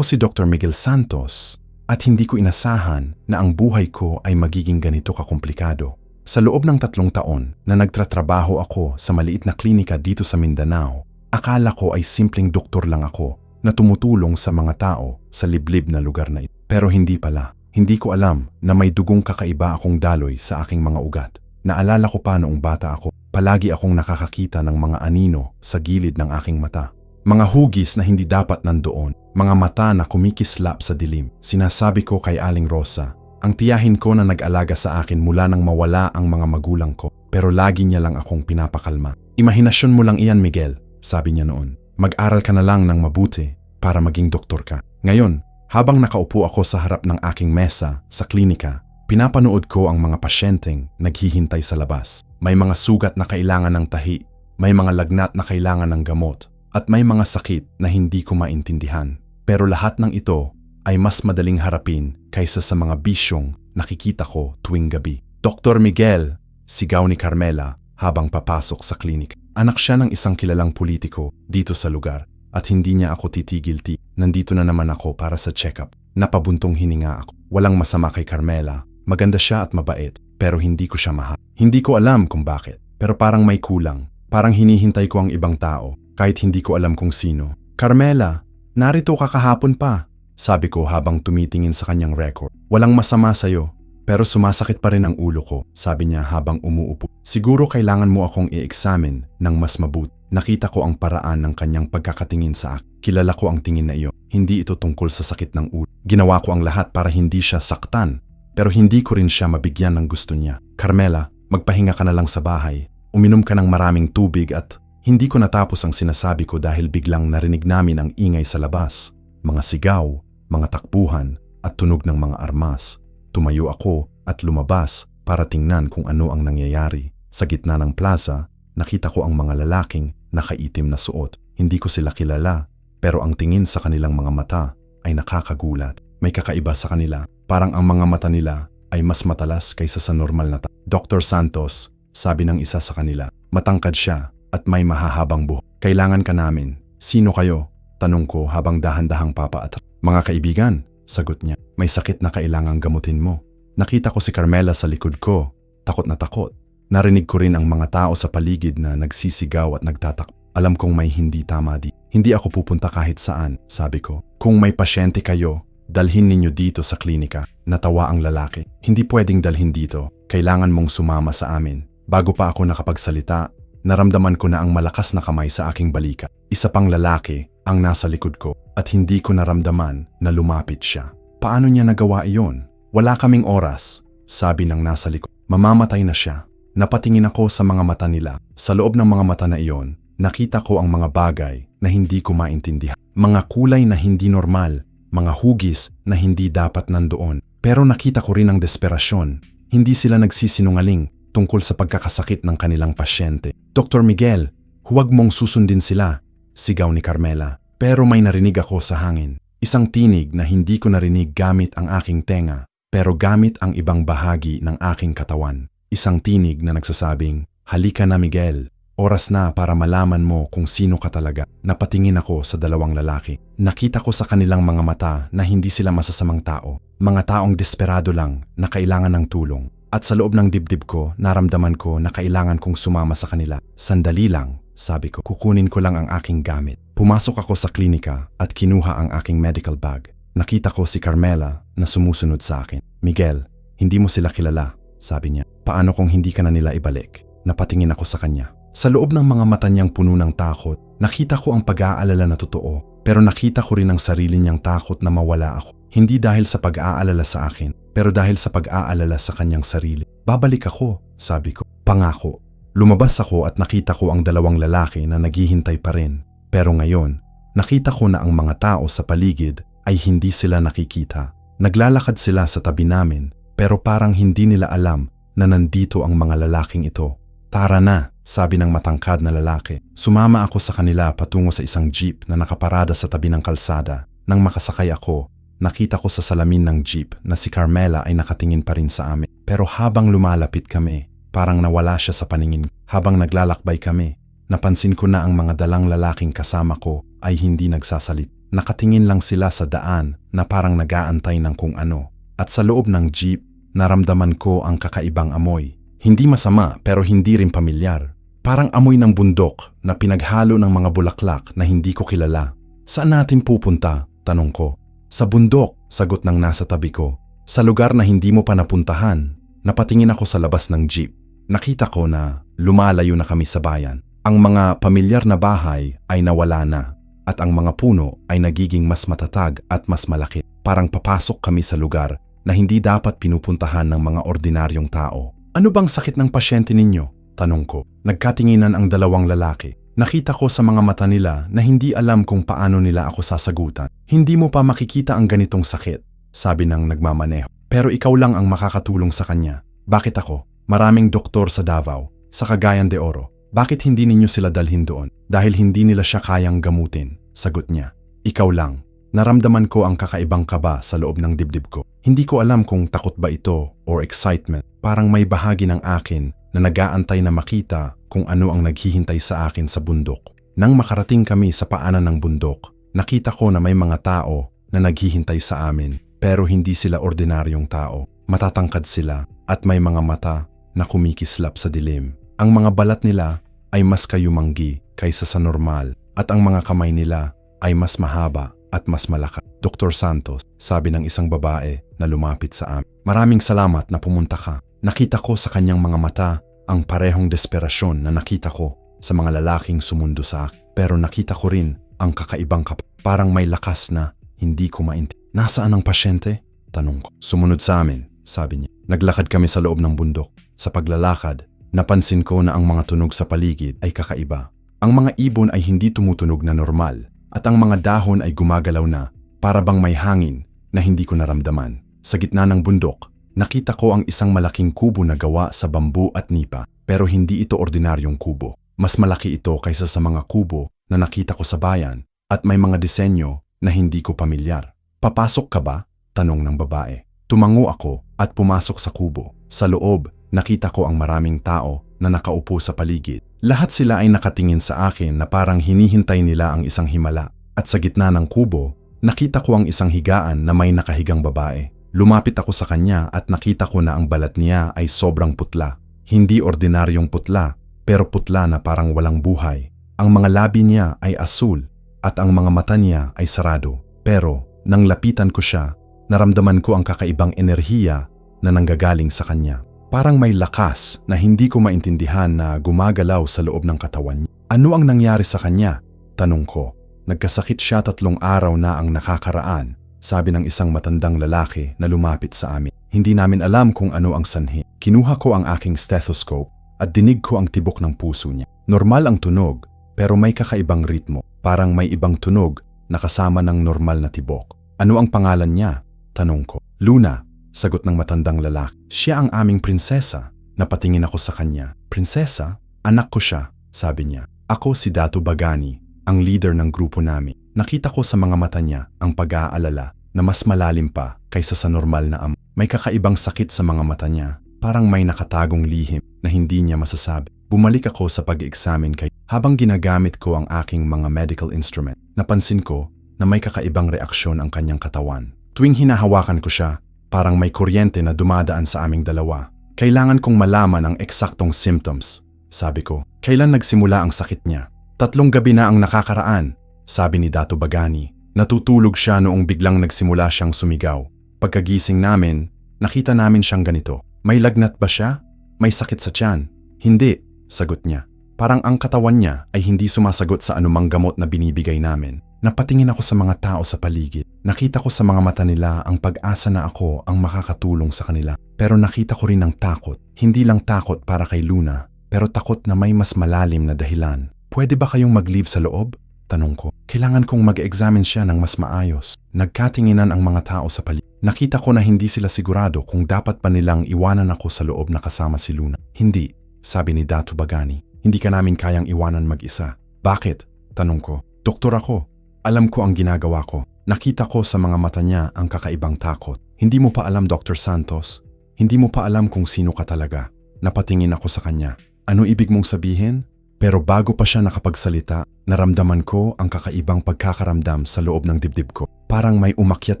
Ako si Dr. Miguel Santos at hindi ko inasahan na ang buhay ko ay magiging ganito kakomplikado. Sa loob ng 3 taon na nagtratrabaho ako sa maliit na klinika dito sa Mindanao, akala ko ay simpleng doktor lang ako na tumutulong sa mga tao sa liblib na lugar na ito. Pero hindi pala. Hindi ko alam na may dugong kakaiba akong daloy sa aking mga ugat. Naalala ko pa noong bata ako, palagi akong nakakakita ng mga anino sa gilid ng aking mata. Mga hugis na hindi dapat nandoon, mga mata na kumikislap sa dilim. Sinasabi ko kay Aling Rosa, ang tiyahin ko na nag-alaga sa akin mula nang mawala ang mga magulang ko, pero lagi niya lang akong pinapakalma. Imahinasyon mo lang iyan, Miguel, sabi niya noon. Mag-aral ka na lang ng mabuti para maging doktor ka. Ngayon, habang nakaupo ako sa harap ng aking mesa sa klinika, pinapanood ko ang mga pasyenteng naghihintay sa labas. May mga sugat na kailangan ng tahi, may mga lagnat na kailangan ng gamot, at may mga sakit na hindi ko maintindihan. Pero lahat ng ito ay mas madaling harapin kaysa sa mga bisyong nakikita ko tuwing gabi. Dr. Miguel, sigaw ni Carmela habang papasok sa klinik. Anak siya ng isang kilalang politiko dito sa lugar at hindi niya ako titigil. Nandito na naman ako para sa check-up. Napabuntong hininga ako. Walang masama kay Carmela. Maganda siya at mabait, pero hindi ko siya mahal. Hindi ko alam kung bakit, pero parang may kulang. Parang hinihintay ko ang ibang tao, kahit hindi ko alam kung sino. Carmela, narito ka kahapon pa, sabi ko habang tumitingin sa kanyang record. Walang masama sa'yo, pero sumasakit pa rin ang ulo ko, sabi niya habang umuupo. Siguro kailangan mo akong i-examine ng mas mabuti. Nakita ko ang paraan ng kanyang pagkakatingin sa akin. Kilala ko ang tingin na iyo. Hindi ito tungkol sa sakit ng ulo. Ginawa ko ang lahat para hindi siya saktan, pero hindi ko rin siya mabigyan ng gusto niya. Carmela, magpahinga ka na lang sa bahay. Uminom ka ng maraming tubig at hindi ko natapos ang sinasabi ko dahil biglang narinig namin ang ingay sa labas. Mga sigaw, mga takbuhan at tunog ng mga armas. Tumayo ako at lumabas para tingnan kung ano ang nangyayari. Sa gitna ng plaza, nakita ko ang mga lalaking nakaitim na suot. Hindi ko sila kilala, pero ang tingin sa kanilang mga mata ay nakakagulat. May kakaiba sa kanila. Parang ang mga mata nila ay mas matalas kaysa sa normal na tao. Dr. Santos, sabi ng isa sa kanila. Matangkad siya at may mahahabang buhok. Kailangan ka namin. Sino kayo? Tanong ko habang dahan-dahang papaatras. Mga kaibigan, sagot niya. May sakit na kailangang gamutin mo. Nakita ko si Carmela sa likod ko. Takot na takot. Narinig ko rin ang mga tao sa paligid na nagsisigaw at nagtatakbo. Alam kong may hindi tama di. Hindi ako pupunta kahit saan, sabi ko. Kung may pasyente kayo, dalhin ninyo dito sa klinika. Natawa ang lalaki. Hindi pwedeng dalhin dito. Kailangan mong sumama sa amin. Bago pa ako nakapagsalita, naramdaman ko na ang malakas na kamay sa aking balika. Isa pang lalaki ang nasa likod ko at hindi ko naramdaman na lumapit siya. Paano niya nagawa iyon? Wala kaming oras, sabi ng nasa likod. Mamamatay na siya. Napatingin ako sa mga mata nila. Sa loob ng mga mata na iyon, nakita ko ang mga bagay na hindi ko maintindihan. Mga kulay na hindi normal, mga hugis na hindi dapat nandoon. Pero nakita ko rin ang desperasyon. Hindi sila nagsisinungaling tungkol sa pagkakasakit ng kanilang pasyente. Dr. Miguel, huwag mong susundin sila, sigaw ni Carmela. Pero may narinig ako sa hangin. Isang tinig na hindi ko narinig gamit ang aking tenga, pero gamit ang ibang bahagi ng aking katawan. Isang tinig na nagsasabing, halika na Miguel, oras na para malaman mo kung sino ka talaga. Napatingin ako sa dalawang lalaki. Nakita ko sa kanilang mga mata na hindi sila masasamang tao. Mga taong desperado lang na kailangan ng tulong. At sa loob ng dibdib ko, naramdaman ko na kailangan kong sumama sa kanila. Sandali lang, sabi ko, kukunin ko lang ang aking gamit. Pumasok ako sa klinika at kinuha ang aking medical bag. Nakita ko si Carmela na sumusunod sa akin. Miguel, hindi mo sila kilala, sabi niya. Paano kung hindi ka na nila ibalik? Napatingin ako sa kanya. Sa loob ng mga mata niyang puno ng takot, nakita ko ang pag-aalala na totoo. Pero nakita ko rin ang sarili niyang takot na mawala ako. Hindi dahil sa pag-aalala sa akin, pero dahil sa pag-aalala sa kanyang sarili. Babalik ako, sabi ko. Pangako. Lumabas ako at nakita ko ang dalawang lalaki na naghihintay pa rin. Pero ngayon, nakita ko na ang mga tao sa paligid ay hindi sila nakikita. Naglalakad sila sa tabi namin, pero parang hindi nila alam na nandito ang mga lalaking ito. Tara na, sabi ng matangkad na lalaki. Sumama ako sa kanila patungo sa isang jeep na nakaparada sa tabi ng kalsada. Nang makasakay ako, nakita ko sa salamin ng jeep na si Carmela ay nakatingin pa rin sa amin. Pero habang lumalapit kami, parang nawala siya sa paningin. Habang naglalakbay kami, napansin ko na ang mga dalang lalaking kasama ko ay hindi nagsasalit. Nakatingin lang sila sa daan na parang nag-aantay ng kung ano. At sa loob ng jeep, naramdaman ko ang kakaibang amoy. Hindi masama pero hindi rin pamilyar. Parang amoy ng bundok na pinaghalo ng mga bulaklak na hindi ko kilala. Saan natin pupunta? Tanong ko. Sa bundok, sagot ng nasa tabi ko. Sa lugar na hindi mo pa napuntahan. Napatingin ako sa labas ng jeep. Nakita ko na lumalayo na kami sa bayan. Ang mga pamilyar na bahay ay nawala na. At ang mga puno ay nagiging mas matatag at mas malaki. Parang papasok kami sa lugar na hindi dapat pinupuntahan ng mga ordinaryong tao. Ano bang sakit ng pasyente ninyo? Tanong ko. Nagkatinginan ang dalawang lalaki. Nakita ko sa mga mata nila na hindi alam kung paano nila ako sasagutan. Hindi mo pa makikita ang ganitong sakit, sabi ng nagmamaneho. Pero ikaw lang ang makakatulong sa kanya. Bakit ako? Maraming doktor sa Davao, sa Cagayan de Oro. Bakit hindi ninyo sila dalhin doon? Dahil hindi nila siya kayang gamutin, sagot niya. Ikaw lang. Naramdaman ko ang kakaibang kaba sa loob ng dibdib ko. Hindi ko alam kung takot ba ito or excitement. Parang may bahagi ng akin na nag-aantay na makita kung ano ang naghihintay sa akin sa bundok. Nang makarating kami sa paanan ng bundok, nakita ko na may mga tao na naghihintay sa amin. Pero hindi sila ordinaryong tao. Matatangkad sila at may mga mata na kumikislap sa dilim. Ang mga balat nila ay mas kayumanggi kaysa sa normal at ang mga kamay nila ay mas mahaba at mas malakas. Dr. Santos, sabi ng isang babae na lumapit sa amin. Maraming salamat na pumunta ka. Nakita ko sa kanyang mga mata ang parehong desperasyon na nakita ko sa mga lalaking sumundo sa akin. Pero nakita ko rin ang kakaibang parang may lakas na hindi ko maintindihan. Nasaan ang pasyente? Tanong ko. Sumunod sa amin, sabi niya. Naglakad kami sa loob ng bundok. Sa paglalakad, napansin ko na ang mga tunog sa paligid ay kakaiba. Ang mga ibon ay hindi tumutunog na normal at ang mga dahon ay gumagalaw na para bang may hangin na hindi ko naramdaman. Sa gitna ng bundok, nakita ko ang isang malaking kubo na gawa sa bambu at nipa pero hindi ito ordinaryong kubo. Mas malaki ito kaysa sa mga kubo na nakita ko sa bayan at may mga disenyo na hindi ko pamilyar. Papasok ka ba? Tanong ng babae. Tumango ako at pumasok sa kubo. Sa loob, nakita ko ang maraming tao na nakaupo sa paligid. Lahat sila ay nakatingin sa akin na parang hinihintay nila ang isang himala. At sa gitna ng kubo, nakita ko ang isang higaan na may nakahigang babae. Lumapit ako sa kanya at nakita ko na ang balat niya ay sobrang putla. Hindi ordinaryong putla, pero putla na parang walang buhay. Ang mga labi niya ay asul at ang mga mata niya ay sarado. Pero nang lapitan ko siya, naramdaman ko ang kakaibang enerhiya na nanggagaling sa kanya. Parang may lakas na hindi ko maintindihan na gumagalaw sa loob ng katawan niya. Ano ang nangyari sa kanya? Tanong ko. Nagkasakit siya 3 araw na ang nakakaraan, sabi ng isang matandang lalaki na lumapit sa amin. Hindi namin alam kung ano ang sanhi. Kinuha ko ang aking stethoscope at dinig ko ang tibok ng puso niya. Normal ang tunog, pero may kakaibang ritmo. Parang may ibang tunog na kasama ng normal na tibok. Ano ang pangalan niya? Tanong ko. Luna, sagot ng matandang lalaki. Siya ang aming prinsesa. Napatingin ako sa kanya. Prinsesa? Anak ko siya, sabi niya. Ako si Dato Bagani, ang leader ng grupo namin. Nakita ko sa mga mata niya ang pag-aalala na mas malalim pa kaysa sa normal na May kakaibang sakit sa mga mata niya. Parang may nakatagong lihim na hindi niya masasabi. Bumalik ako sa pag-examine kay habang ginagamit ko ang aking mga medical instrument. Napansin ko na may kakaibang reaksyon ang kanyang katawan. Tuwing hinahawakan ko siya, parang may kuryente na dumadaan sa aming dalawa. Kailangan kong malaman ang eksaktong symptoms. Sabi ko, kailan nagsimula ang sakit niya? 3 gabi na ang nakakaraan, sabi ni Dato Bagani. Natutulog siya noong biglang nagsimula siyang sumigaw. Pagkagising namin, nakita namin siyang ganito. May lagnat ba siya? May sakit sa tiyan? Hindi, sagot niya. Parang ang katawan niya ay hindi sumasagot sa anumang gamot na binibigay namin. Napatingin ako sa mga tao sa paligid. Nakita ko sa mga mata nila ang pag-asa na ako ang makakatulong sa kanila. Pero nakita ko rin ang takot. Hindi lang takot para kay Luna, pero takot na may mas malalim na dahilan. Pwede ba kayong mag-leave sa loob? Tanong ko. Kailangan kong mag-examine siya ng mas maayos. Nagkatinginan ang mga tao sa paligid. Nakita ko na hindi sila sigurado kung dapat pa nilang iwanan ako sa loob na kasama si Luna. Hindi, sabi ni Dato Bagani. Hindi ka namin kayang iwanan mag-isa. Bakit? Tanong ko. Doktor ako. Alam ko ang ginagawa ko. Nakita ko sa mga mata niya ang kakaibang takot. Hindi mo pa alam, Dr. Santos. Hindi mo pa alam kung sino ka talaga. Napatingin ako sa kanya. Ano ibig mong sabihin? Pero bago pa siya nakapagsalita, naramdaman ko ang kakaibang pagkakaramdam sa loob ng dibdib ko. Parang may umakyat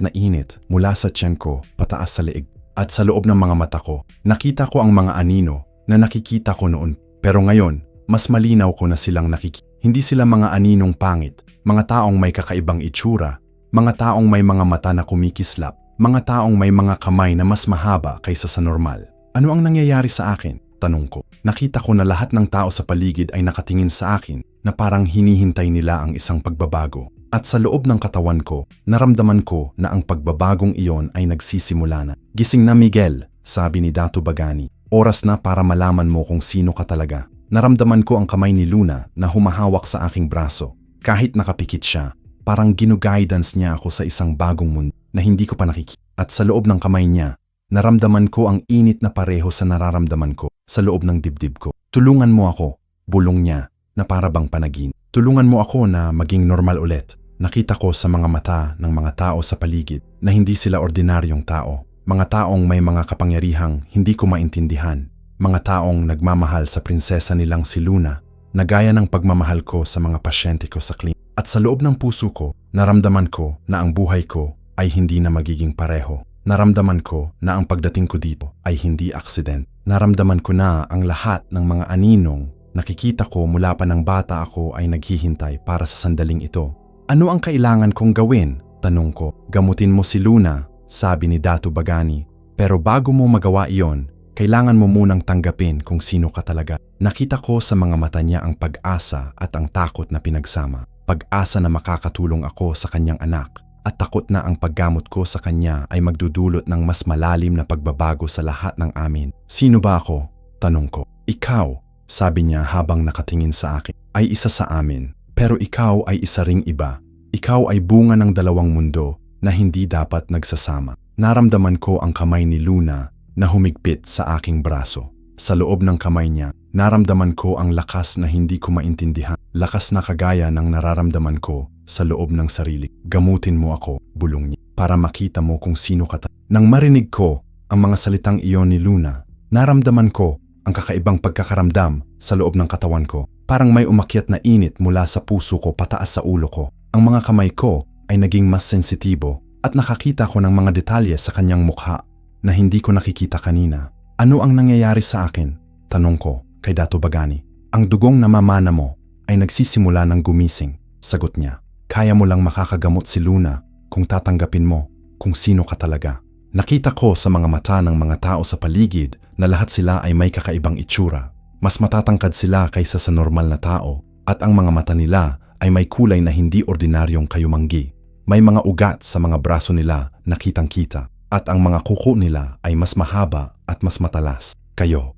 na init mula sa tiyan ko pataas sa leeg. At sa loob ng mga mata ko, nakita ko ang mga anino na nakikita ko noon. Pero ngayon, mas malinaw ko na silang nakikita. Hindi sila mga aninong pangit, mga taong may kakaibang itsura, mga taong may mga mata na kumikislap, mga taong may mga kamay na mas mahaba kaysa sa normal. Ano ang nangyayari sa akin? Tanong ko. Nakita ko na lahat ng tao sa paligid ay nakatingin sa akin na parang hinihintay nila ang isang pagbabago. At sa loob ng katawan ko, naramdaman ko na ang pagbabagong iyon ay nagsisimula na. Gising na Miguel, sabi ni Datu Bagani. Oras na para malaman mo kung sino ka talaga. Naramdaman ko ang kamay ni Luna na humahawak sa aking braso. Kahit nakapikit siya, parang ginuguidance niya ako sa isang bagong mundo na hindi ko pa nakikita. At sa loob ng kamay niya, naramdaman ko ang init na pareho sa nararamdaman ko sa loob ng dibdib ko. Tulungan mo ako, bulong niya na para bang panagin. Tulungan mo ako na maging normal ulit. Nakita ko sa mga mata ng mga tao sa paligid na hindi sila ordinaryong tao. Mga taong may mga kapangyarihang hindi ko maintindihan. Mga taong nagmamahal sa prinsesa nilang si Luna na gaya ng pagmamahal ko sa mga pasyente ko sa klinik. At sa loob ng puso ko, naramdaman ko na ang buhay ko ay hindi na magiging pareho. Naramdaman ko na ang pagdating ko dito ay hindi aksident. Naramdaman ko na ang lahat ng mga aninong nakikita ko mula pa ng bata ako ay naghihintay para sa sandaling ito. Ano ang kailangan kong gawin? Tanong ko. Gamutin mo si Luna, sabi ni Datu Bagani. Pero bago mo magawa iyon, kailangan mo munang tanggapin kung sino ka talaga. Nakita ko sa mga mata niya ang pag-asa at ang takot na pinagsama. Pag-asa na makakatulong ako sa kanyang anak. At takot na ang paggamot ko sa kanya ay magdudulot ng mas malalim na pagbabago sa lahat ng amin. Sino ba ako? Tanong ko. Ikaw, sabi niya habang nakatingin sa akin, ay isa sa amin. Pero ikaw ay isa ring iba. Ikaw ay bunga ng dalawang mundo na hindi dapat nagsasama. Naramdaman ko ang kamay ni Luna na humigpit sa aking braso. Sa loob ng kamay niya, naramdaman ko ang lakas na hindi ko maintindihan. Lakas na kagaya ng nararamdaman ko sa loob ng sarili. Gamutin mo ako, bulong niya, para makita mo kung sino ka. Nang marinig ko ang mga salitang iyon ni Luna, naramdaman ko ang kakaibang pagkakaramdam sa loob ng katawan ko. Parang may umakyat na init mula sa puso ko pataas sa ulo ko. Ang mga kamay ko ay naging mas sensitibo at nakakita ko ng mga detalye sa kanyang mukha na hindi ko nakikita kanina. Ano ang nangyayari sa akin? Tanong ko kay Datu Bagani. Ang dugong namamana mo ay nagsisimula ng gumising, sagot niya. Kaya mo lang makakagamot si Luna kung tatanggapin mo kung sino ka talaga. Nakita ko sa mga mata ng mga tao sa paligid na lahat sila ay may kakaibang itsura. Mas matatangkad sila kaysa sa normal na tao at ang mga mata nila ay may kulay na hindi ordinaryong kayumanggi. May mga ugat sa mga braso nila na kitang-kita at ang mga kuko nila ay mas mahaba at mas matalas. Kayo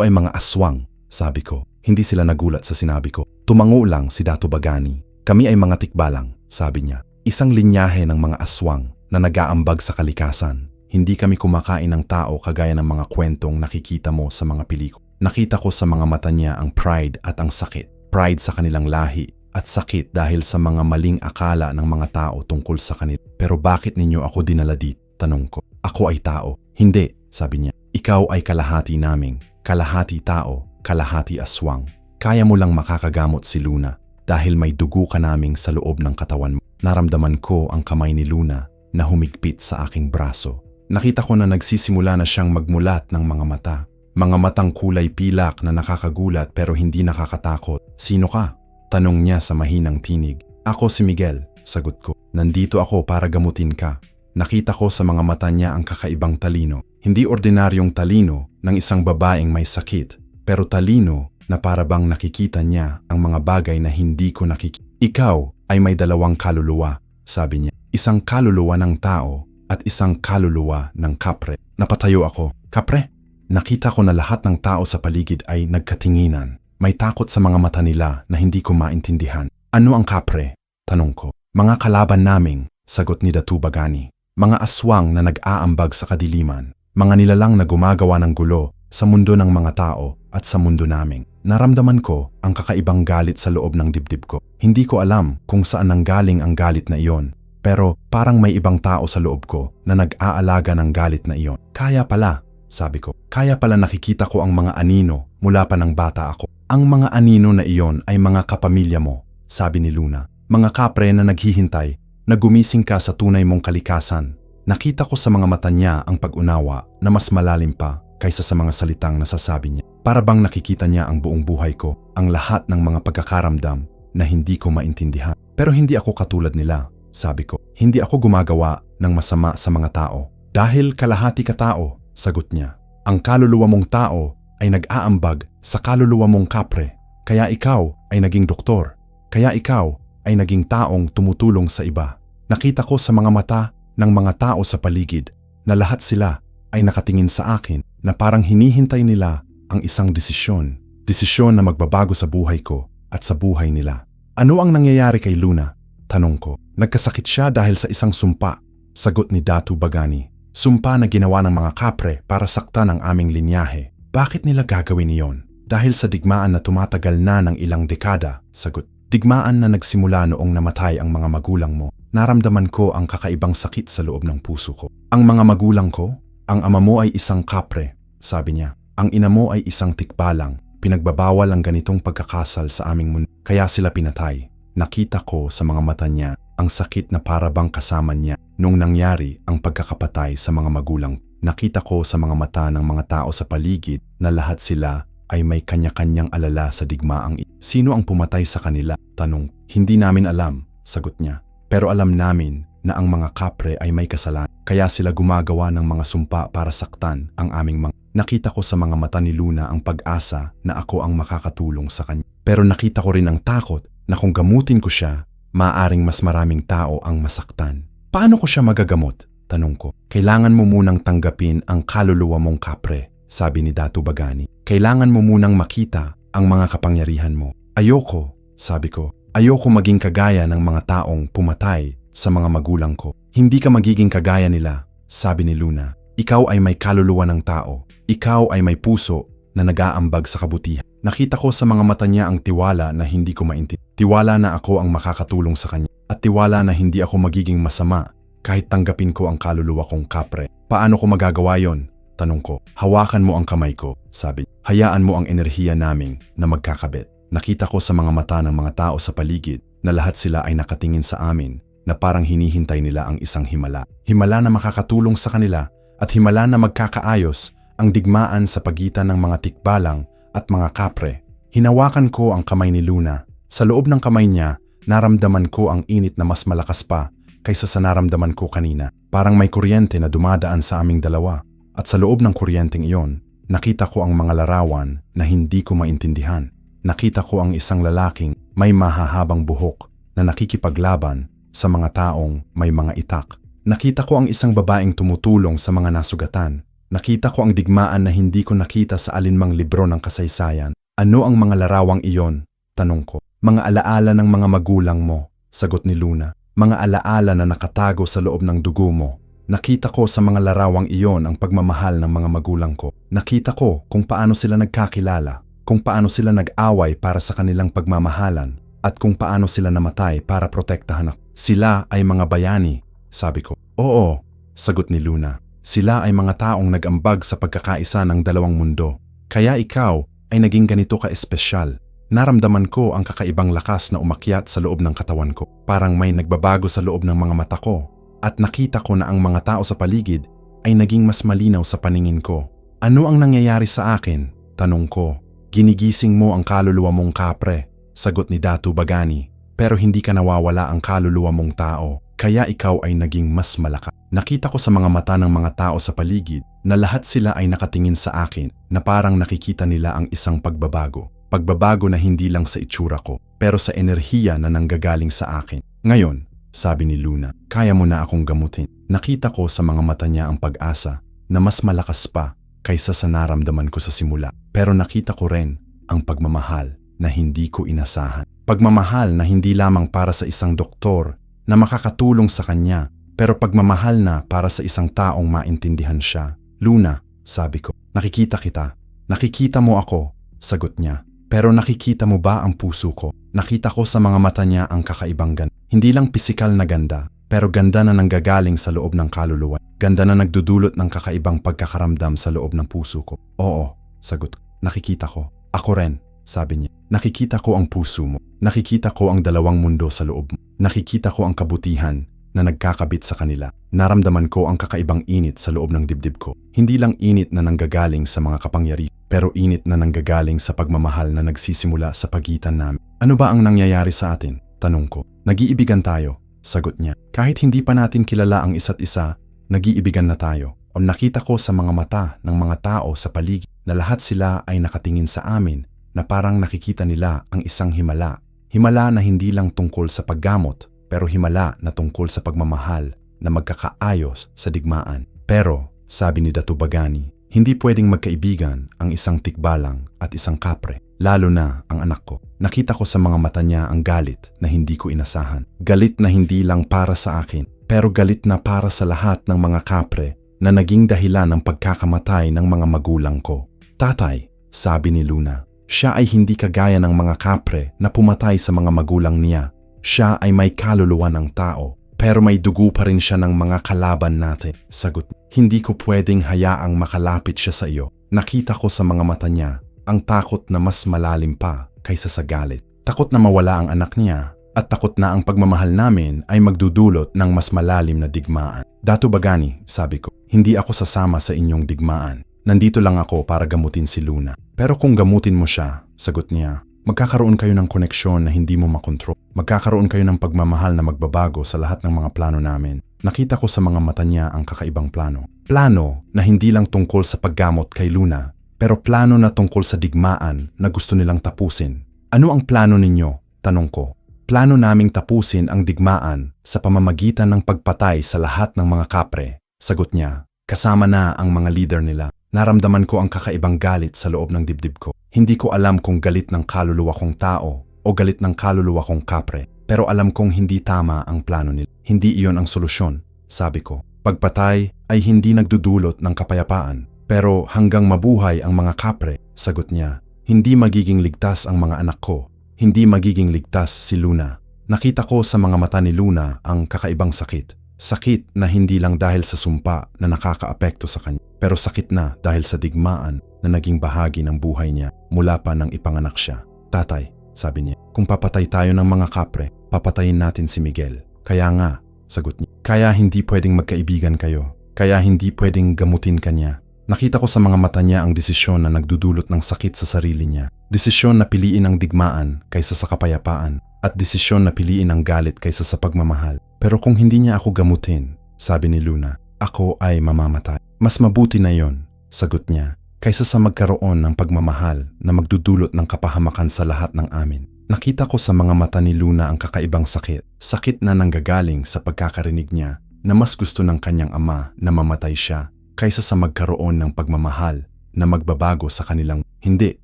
ay mga aswang, sabi ko. Hindi sila nagulat sa sinabi ko. Tumango lang si Datu Bagani. Kami ay mga tikbalang, sabi niya. Isang linyahe ng mga aswang na nag-aambag sa kalikasan. Hindi kami kumakain ng tao kagaya ng mga kwentong nakikita mo sa mga pelikula. Nakita ko sa mga mata niya ang pride at ang sakit. Pride sa kanilang lahi at sakit dahil sa mga maling akala ng mga tao tungkol sa kanila. Pero bakit ninyo ako dinala dito? Tanong ko. Ako ay tao. Hindi, sabi niya. Ikaw ay kalahati naming. Kalahati tao, kalahati aswang. Kaya mo lang makakagamot si Luna. Dahil may dugo ka naming sa loob ng katawan mo. Naramdaman ko ang kamay ni Luna na humigpit sa aking braso. Nakita ko na nagsisimula na siyang magmulat ng mga mata. Mga matang kulay pilak na nakakagulat pero hindi nakakatakot. Sino ka? Tanong niya sa mahinang tinig. Ako si Miguel, sagot ko. Nandito ako para gamutin ka. Nakita ko sa mga mata niya ang kakaibang talino. Hindi ordinaryong talino ng isang babaeng may sakit, pero talino na para bang nakikita niya ang mga bagay na hindi ko nakikita. Ikaw ay may dalawang kaluluwa, sabi niya. Isang kaluluwa ng tao at isang kaluluwa ng kapre. Napatayo ako. Kapre? Nakita ko na lahat ng tao sa paligid ay nagkatinginan. May takot sa mga mata nila na hindi ko maintindihan. Ano ang kapre? Tanong ko. Mga kalaban naming, sagot ni Datu Bagani. Mga aswang na nag-aambag sa kadiliman. Mga nilalang na gumagawa ng gulo sa mundo ng mga tao at sa mundo naming. Naramdaman ko ang kakaibang galit sa loob ng dibdib ko. Hindi ko alam kung saan nanggaling ang galit na iyon, pero parang may ibang tao sa loob ko na nag-aalaga ng galit na iyon. Kaya pala, sabi ko, kaya pala nakikita ko ang mga anino mula pa ng bata ako. Ang mga anino na iyon ay mga kapamilya mo, sabi ni Luna. Mga kapre na naghihintay na gumising ka sa tunay mong kalikasan. Nakita ko sa mga mata niya ang pag-unawa na mas malalim pa kaysa sa mga salitang nasasabi niya. Para bang nakikita niya ang buong buhay ko, ang lahat ng mga pagkakaramdam na hindi ko maintindihan. Pero hindi ako katulad nila, sabi ko. Hindi ako gumagawa ng masama sa mga tao. Dahil kalahati ka tao, sagot niya. Ang kaluluwa mong tao ay nag-aambag sa kaluluwa mong kapre. Kaya ikaw ay naging doktor. Kaya ikaw ay naging taong tumutulong sa iba. Nakita ko sa mga mata ng mga tao sa paligid na lahat sila ay nakatingin sa akin na parang hinihintay nila ang isang desisyon. Desisyon na magbabago sa buhay ko at sa buhay nila. Ano ang nangyayari kay Luna? Tanong ko. Nagkasakit siya dahil sa isang sumpa. Sagot ni Datu Bagani. Sumpa na ginawa ng mga kapre para saktan ang aming linyahe. Bakit nila gagawin iyon? Dahil sa digmaan na tumatagal na ng ilang dekada, sagot. Digmaan na nagsimula noong namatay ang mga magulang mo. Naramdaman ko ang kakaibang sakit sa loob ng puso ko. Ang mga magulang ko, ang ama mo ay isang kapre, sabi niya. Ang ina mo ay isang tikbalang. Pinagbabawal ang ganitong pagkakasal sa aming mundo. Kaya sila pinatay. Nakita ko sa mga mata niya ang sakit na para bang kasama niya nung nangyari ang pagkakapatay sa mga magulang. Nakita ko sa mga mata ng mga tao sa paligid na lahat sila ay may kanya-kanyang alala sa digmaang ito. Sino ang pumatay sa kanila? Tanong. Hindi namin alam, sagot niya. Pero alam namin na ang mga kapre ay may kasalanan. Kaya sila gumagawa ng mga sumpa para saktan ang aming mga. Nakita ko sa mga mata ni Luna ang pag-asa na ako ang makakatulong sa kanya. Pero nakita ko rin ang takot na kung gamutin ko siya, maaaring mas maraming tao ang masaktan. Paano ko siya magagamot? Tanong ko. Kailangan mo munang tanggapin ang kaluluwa mong kapre, sabi ni Datu Bagani. Kailangan mo munang makita ang mga kapangyarihan mo. Ayoko, sabi ko. Ayoko maging kagaya ng mga taong pumatay sa mga magulang ko. Hindi ka magiging kagaya nila, sabi ni Luna. Ikaw ay may kaluluwa ng tao. Ikaw ay may puso na nag-aambag sa kabutihan. Nakita ko sa mga mata niya ang tiwala na hindi ko maintindihan. Tiwala na ako ang makakatulong sa kanya. At tiwala na hindi ako magiging masama kahit tanggapin ko ang kaluluwa kong kapre. Paano ko magagawa yon? Tanong ko. Hawakan mo ang kamay ko, sabi. Hayaan mo ang enerhiya naming na magkakabit. Nakita ko sa mga mata ng mga tao sa paligid na lahat sila ay nakatingin sa amin na parang hinihintay nila ang isang himala. Himala na makakatulong sa kanila at himala na magkakaayos ang digmaan sa pagitan ng mga tikbalang at mga kapre. Hinawakan ko ang kamay ni Luna. Sa loob ng kamay niya, naramdaman ko ang init na mas malakas pa kaysa sa naramdaman ko kanina. Parang may kuryente na dumadaan sa aming dalawa. At sa loob ng kuryenteng iyon, nakita ko ang mga larawan na hindi ko maintindihan. Nakita ko ang isang lalaking may mahahabang buhok na nakikipaglaban sa mga taong may mga itak. Nakita ko ang isang babaeng tumutulong sa mga nasugatan. Nakita ko ang digmaan na hindi ko nakita sa alinmang libro ng kasaysayan. Ano ang mga larawang iyon? Tanong ko. Mga alaala ng mga magulang mo, sagot ni Luna. Mga alaala na nakatago sa loob ng dugo mo. Nakita ko sa mga larawang iyon ang pagmamahal ng mga magulang ko. Nakita ko kung paano sila nagkakilala, kung paano sila nag-away para sa kanilang pagmamahalan, at kung paano sila namatay para protektahan ako. Sila ay mga bayani, sabi ko. Oo, sagot ni Luna. Sila ay mga taong nag-ambag sa pagkakaisa ng dalawang mundo. Kaya ikaw ay naging ganito ka-espesyal. Naramdaman ko ang kakaibang lakas na umakyat sa loob ng katawan ko. Parang may nagbabago sa loob ng mga mata ko. At nakita ko na ang mga tao sa paligid ay naging mas malinaw sa paningin ko. Ano ang nangyayari sa akin? Tanong ko. Ginigising mo ang kaluluwa mong kapre, sagot ni Datu Bagani. Pero hindi ka nawawala ang kaluluwa mong tao. Kaya ikaw ay naging mas malakas. Nakita ko sa mga mata ng mga tao sa paligid na lahat sila ay nakatingin sa akin na parang nakikita nila ang isang pagbabago. Pagbabago na hindi lang sa itsura ko, pero sa enerhiya na nanggagaling sa akin. Ngayon, sabi ni Luna, kaya mo na akong gamutin. Nakita ko sa mga mata niya ang pag-asa na mas malakas pa kaysa sa naramdaman ko sa simula. Pero nakita ko rin ang pagmamahal na hindi ko inasahan. Pagmamahal na hindi lamang para sa isang doktor na makakatulong sa kanya, pero pagmamahal na para sa isang taong maintindihan siya. Luna, sabi ko, nakikita kita. Nakikita mo ako, sagot niya. Pero nakikita mo ba ang puso ko? Nakita ko sa mga mata niya ang kakaibang ganda. Hindi lang pisikal na ganda, pero ganda na nanggagaling sa loob ng kaluluwa. Ganda na nagdudulot ng kakaibang pagkakaramdam sa loob ng puso ko. Oo, sagot ko. Nakikita ko. Ako rin, sabi niya. Nakikita ko ang puso mo. Nakikita ko ang dalawang mundo sa loob mo. Nakikita ko ang kabutihan na nagkakabit sa kanila. Naramdaman ko ang kakaibang init sa loob ng dibdib ko. Hindi lang init na nanggagaling sa mga kapangyarihan, pero init na nanggagaling sa pagmamahal na nagsisimula sa pagitan namin. Ano ba ang nangyayari sa atin? Tanong ko. Nag-iibigan tayo, sagot niya. Kahit hindi pa natin kilala ang isa't isa, nag-iibigan na tayo. O nakita ko sa mga mata ng mga tao sa paligid na lahat sila ay nakatingin sa amin na parang nakikita nila ang isang himala. Himala na hindi lang tungkol sa paggamot, pero himala na tungkol sa pagmamahal na magkakaayos sa digmaan. Pero, sabi ni Datu Bagani, hindi pwedeng magkaibigan ang isang tikbalang at isang kapre, lalo na ang anak ko. Nakita ko sa mga mata niya ang galit na hindi ko inasahan. Galit na hindi lang para sa akin, pero galit na para sa lahat ng mga kapre na naging dahilan ng pagkakamatay ng mga magulang ko. Tatay, sabi ni Luna, siya ay hindi kagaya ng mga kapre na pumatay sa mga magulang niya. Siya ay may kaluluwa ng tao, pero may dugo pa rin siya ng mga kalaban natin. Sagot, hindi ko pwedeng hayaang makalapit siya sa iyo. Nakita ko sa mga mata niya ang takot na mas malalim pa kaysa sa galit. Takot na mawala ang anak niya at takot na ang pagmamahal namin ay magdudulot ng mas malalim na digmaan. Datu Bagani, sabi ko, hindi ako sasama sa inyong digmaan. Nandito lang ako para gamutin si Luna. Pero kung gamutin mo siya, sagot niya, magkakaroon kayo ng koneksyon na hindi mo makontrol. Magkakaroon kayo ng pagmamahal na magbabago sa lahat ng mga plano namin. Nakita ko sa mga mata niya ang kakaibang plano. Plano na hindi lang tungkol sa paggamot kay Luna, pero plano na tungkol sa digmaan na gusto nilang tapusin. Ano ang plano ninyo? Tanong ko. Plano naming tapusin ang digmaan sa pamamagitan ng pagpatay sa lahat ng mga kapre. Sagot niya, kasama na ang mga leader nila. Naramdaman ko ang kakaibang galit sa loob ng dibdib ko. Hindi ko alam kung galit ng kaluluwa kong tao o galit ng kaluluwa kong kapre. Pero alam kong hindi tama ang plano nila. Hindi iyon ang solusyon, sabi ko. Pagpatay ay hindi nagdudulot ng kapayapaan. Pero hanggang mabuhay ang mga kapre, sagot niya, hindi magiging ligtas ang mga anak ko. Hindi magiging ligtas si Luna. Nakita ko sa mga mata ni Luna ang kakaibang sakit. Sakit na hindi lang dahil sa sumpa na nakakaapekto sa kanya, pero sakit na dahil sa digmaan na naging bahagi ng buhay niya mula pa nang ipanganak siya. Tatay, sabi niya, kung papatay tayo ng mga kapre, papatayin natin si Miguel. Kaya nga, sagot niya, kaya hindi pwedeng magkaibigan kayo. Kaya hindi pwedeng gamutin kanya. Nakita ko sa mga mata niya ang desisyon na nagdudulot ng sakit sa sarili niya. Desisyon na piliin ang digmaan kaysa sa kapayapaan. At desisyon na piliin ang galit kaysa sa pagmamahal. Pero kung hindi niya ako gamutin, sabi ni Luna, ako ay mamamatay. Mas mabuti na yon, sagot niya, kaysa sa magkaroon ng pagmamahal na magdudulot ng kapahamakan sa lahat ng amin. Nakita ko sa mga mata ni Luna ang kakaibang sakit. Sakit na nanggagaling sa pagkakarinig niya na mas gusto ng kanyang ama na mamatay siya kaysa sa magkaroon ng pagmamahal na magbabago sa kanilang hindi.